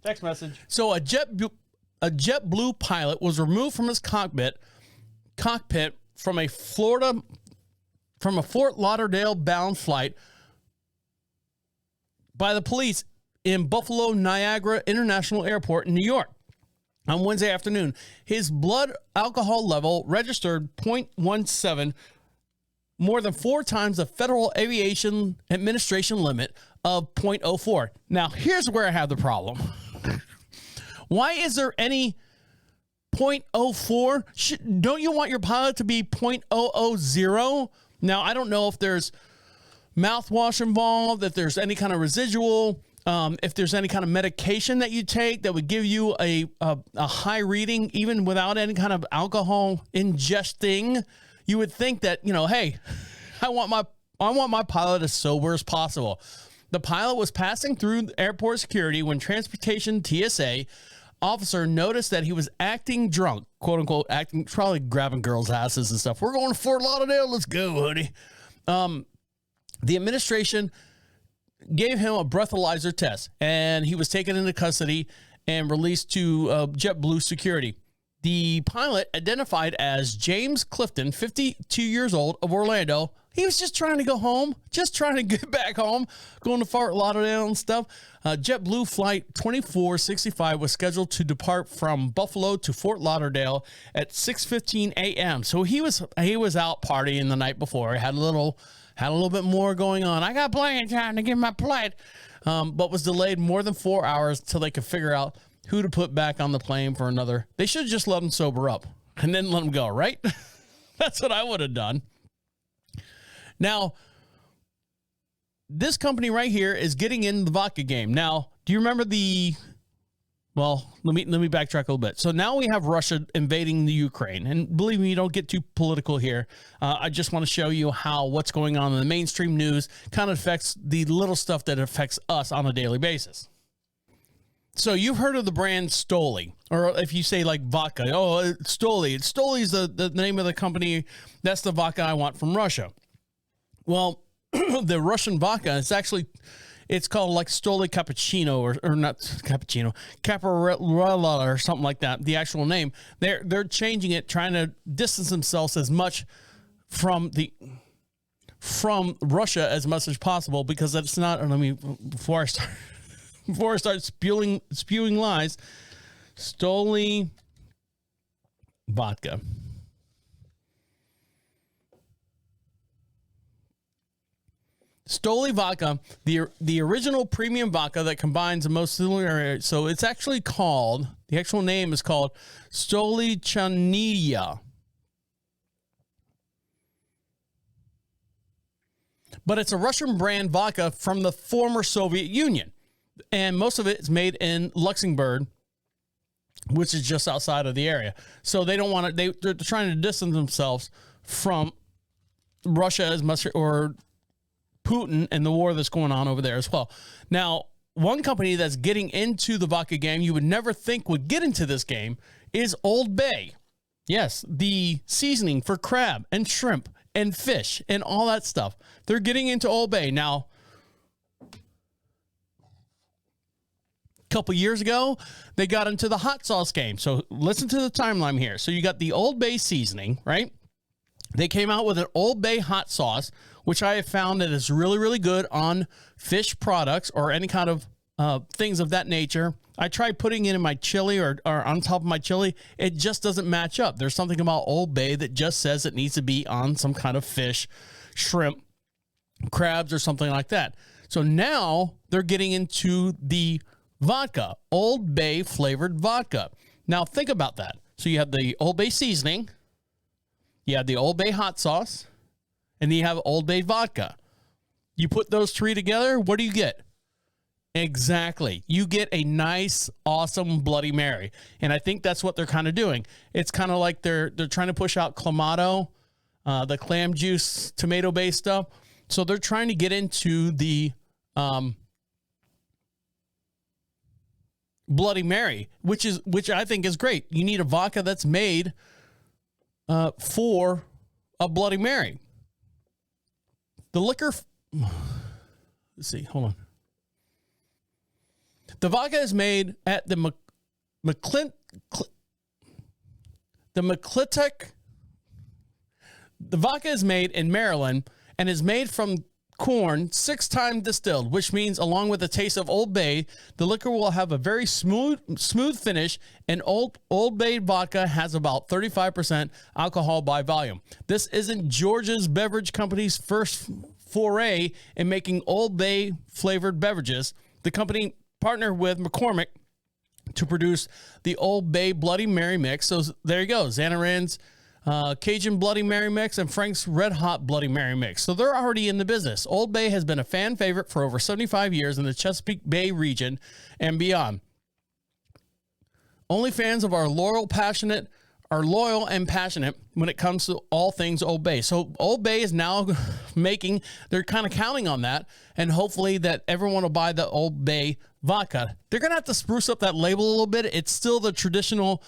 Text message. So a JetBlue pilot was removed from his cockpit from a Fort Lauderdale bound flight by the police in Buffalo Niagara International Airport in New York on Wednesday afternoon. His blood alcohol level registered 0.17, more than 4 times the Federal Aviation Administration limit of 0.04. Now, here's where I have the problem. Why is there any 0.04? Don't you want your pilot to be 0.000? Now, I don't know if there's mouthwash involved, if there's any kind of residual, if there's any kind of medication that you take that would give you a high reading, even without any kind of alcohol ingesting. you would think that, hey, I want my pilot as sober as possible. The pilot was passing through airport security when transportation TSA officer noticed that he was acting drunk, quote unquote, acting, probably grabbing girls' asses and stuff. We're going to Fort Lauderdale. Let's go, honey. The administration gave him a breathalyzer test, and he was taken into custody and released to JetBlue security. The pilot, identified as James Clifton, 52 years old, of Orlando, he was just trying to go home, just trying to get back home, going to Fort Lauderdale and stuff. JetBlue flight 2465 was scheduled to depart from Buffalo to Fort Lauderdale at 6:15 a.m. So he was out partying the night before. Had a little bit more going on. I got plenty of time to get my flight, but was delayed more than 4 hours until they could figure out who to put back on the plane for another. They should have just let him sober up and then let him go, right? That's what I would have done. Now, this company right here is getting in the vodka game. Now, do you remember let me backtrack a little bit. So now we have Russia invading the Ukraine. And believe me, don't get too political here. I just want to show you how what's going on in the mainstream news kind of affects the little stuff that affects us on a daily basis. So you've heard of the brand Stoli, or if you say like vodka, Stoli. Stoli is the name of the company. That's the vodka I want from Russia. Well, the Russian vodka it's called like Stoli Cappuccino or not Cappuccino, Caparella or something like that. The actual name. They're changing it, trying to distance themselves as much from Russia as much as possible, because that's not. Before I start spewing lies, Stoli vodka. Stoli vodka, the original premium vodka that combines the most similar. So it's actually called, the actual name is called Stolichnaya. But it's a Russian brand vodka from the former Soviet Union. And most of it is made in Luxembourg, which is just outside of the area. So they don't want to, they're trying to distance themselves from Russia as much, or Putin and the war that's going on over there as well. Now, one company that's getting into the vodka game you would never think would get into this game is Old Bay. Yes, the seasoning for crab and shrimp and fish and all that stuff. They're getting into Old Bay. Now, a couple years ago, they got into the hot sauce game. So listen to the timeline here. So you got the Old Bay seasoning, right? They came out with an Old Bay hot sauce, which I have found that is really, really good on fish products or any kind of things of that nature. I tried putting it in my chili or on top of my chili. It just doesn't match up. There's something about Old Bay that just says it needs to be on some kind of fish, shrimp, crabs, or something like that. So now they're getting into the vodka, Old Bay flavored vodka. Now think about that. So you have the Old Bay seasoning, you have the Old Bay hot sauce, and you have Old Bay vodka. You put those three together, what do you get? Exactly. You get a nice, awesome Bloody Mary. And I think that's what they're kind of doing. It's kind of like they're trying to push out Clamato, the clam juice, tomato-based stuff. So they're trying to get into the Bloody Mary, which I think is great. You need a vodka that's made for a Bloody Mary. The liquor, let's see, hold on. The vodka is made at the McClintock. The vodka is made in Maryland and is made from corn 6-time distilled, which means along with the taste of Old Bay, the liquor will have a very smooth finish, and Old Bay vodka has about 35% alcohol by volume. This isn't George's Beverage Company's first foray in making Old Bay flavored beverages. The company partnered with McCormick to produce the Old Bay Bloody Mary mix. So there you go, Xanaran's Cajun Bloody Mary mix and Frank's Red Hot Bloody Mary mix. So they're already in the business. Old Bay has been a fan favorite for over 75 years in the Chesapeake Bay region and beyond. Only fans of our loyal, passionate are loyal and passionate when it comes to all things Old Bay. So Old Bay is now they're kind of counting on that, and hopefully that everyone will buy the Old Bay vodka. They're going to have to spruce up that label a little bit. It's still the traditional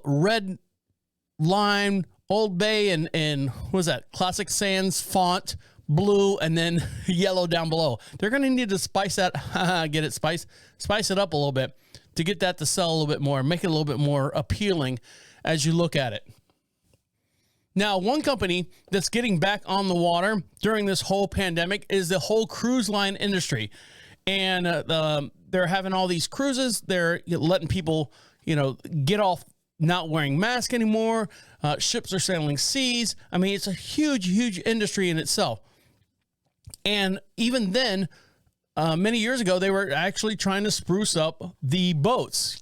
red lime Old Bay and what was that? Classic Sands font, blue, and then yellow down below. They're going to need to spice that, spice it up a little bit to get that to sell a little bit more, make it a little bit more appealing as you look at it. Now, one company that's getting back on the water during this whole pandemic is the whole cruise line industry. And they're having all these cruises. They're letting people, get off not wearing masks anymore. Ships are sailing seas. I mean, it's a huge, huge industry in itself. And even then, many years ago, they were actually trying to spruce up the boats.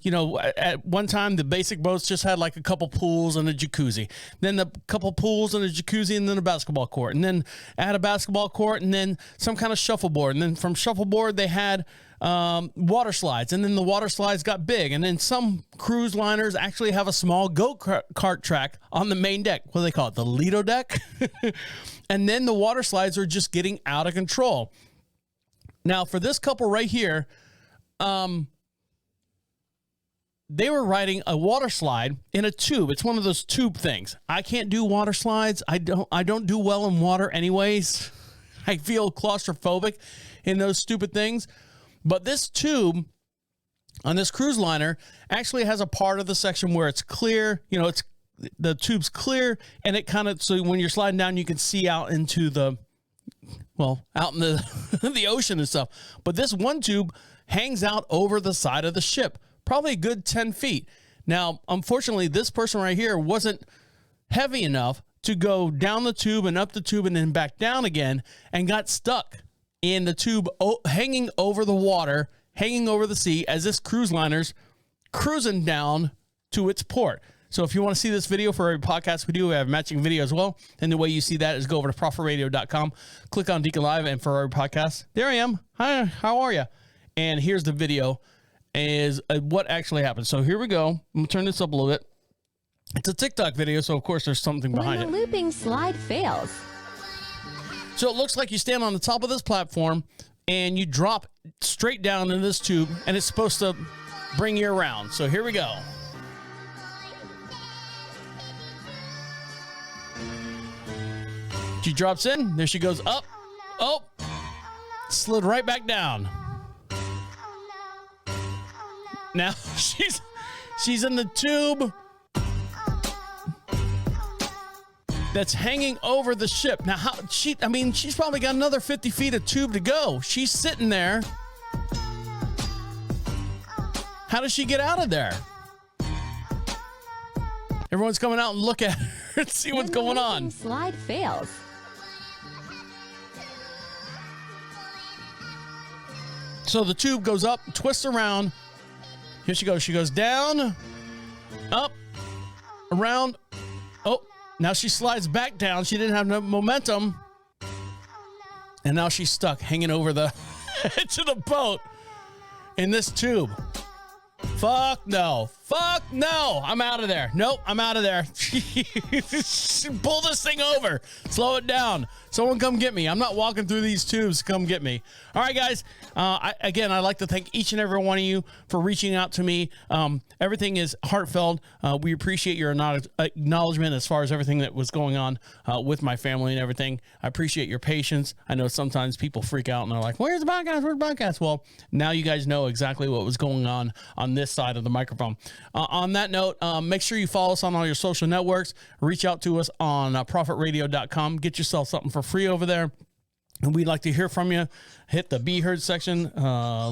At one time, the basic boats just had like a couple pools and a jacuzzi. Then a couple pools and a jacuzzi, and then a basketball court. And then add a basketball court, and then some kind of shuffleboard. And then from shuffleboard, they had water slides. And then the water slides got big. And then some cruise liners actually have a small go-kart track on the main deck. What do they call it? The Lido deck? And then the water slides are just getting out of control. Now, for this couple right here, they were riding a water slide in a tube. It's one of those tube things. I can't do water slides. I don't do well in water anyways. I feel claustrophobic in those stupid things. But this tube on this cruise liner actually has a part of the section where it's clear. The tube's clear, and it kind of, so when you're sliding down, you can see out into out in the ocean and stuff. But this one tube hangs out over the side of the ship, probably a good 10 feet. Now, unfortunately, this person right here wasn't heavy enough to go down the tube and up the tube and then back down again, and got stuck in the tube hanging over the water, hanging over the sea as this cruise liner's cruising down to its port. So if you want to see this video for every podcast we do, we have matching video as well. And the way you see that is go over to prophetradio.com, click on DeaconLive and for every podcast. There I am. Hi, how are you? And here's the video is what actually happened. So here we go. I'm going to turn this up a little bit. It's a TikTok video, so of course there's something behind it. When the looping slide fails. So it looks like you stand on the top of this platform and you drop straight down into this tube, and it's supposed to bring you around. So here we go. She drops in. There she goes up. Oh, slid right back down. Now she's in the tube that's hanging over the ship. Now, she's probably got another 50 feet of tube to go. She's sitting there. How does she get out of there? Everyone's coming out and look at her and see what's going on. Slide fails. So the tube goes up, twists around. Here she goes. She goes down, up, around. Oh, now she slides back down. She didn't have no momentum. And now she's stuck hanging over the edge of the boat in this tube. Fuck no. Fuck no. I'm out of there. Nope, I'm out of there. Pull this thing over. Slow it down. Someone come get me. I'm not walking through these tubes. Come get me. All right, guys. I'd like to thank each and every one of you for reaching out to me. Everything is heartfelt. We appreciate your acknowledgement as far as everything that was going on with my family and everything. I appreciate your patience. I know sometimes people freak out and they're like, where's the podcast? Where's the podcast? Well, now you guys know exactly what was going on this side of the microphone. On that note, make sure you follow us on all your social networks. Reach out to us on prophetradio.com. Get yourself something for free over there. And we'd like to hear from you. Hit the Be Heard section.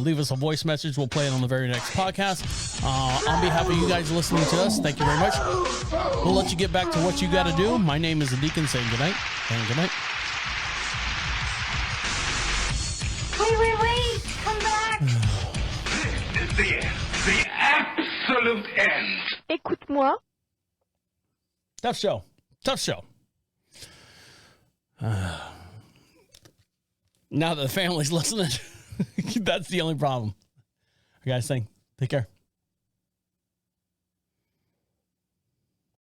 Leave us a voice message. We'll play it on the very next podcast. On behalf of you guys listening to us, thank you very much. We'll let you get back to what you got to do. My name is the Deacon saying good night and good night. Wait. Come back. This is the end. The absolute end. Écoute-moi. Tough show. Now that the family's listening, that's the only problem. You guys think? Take care.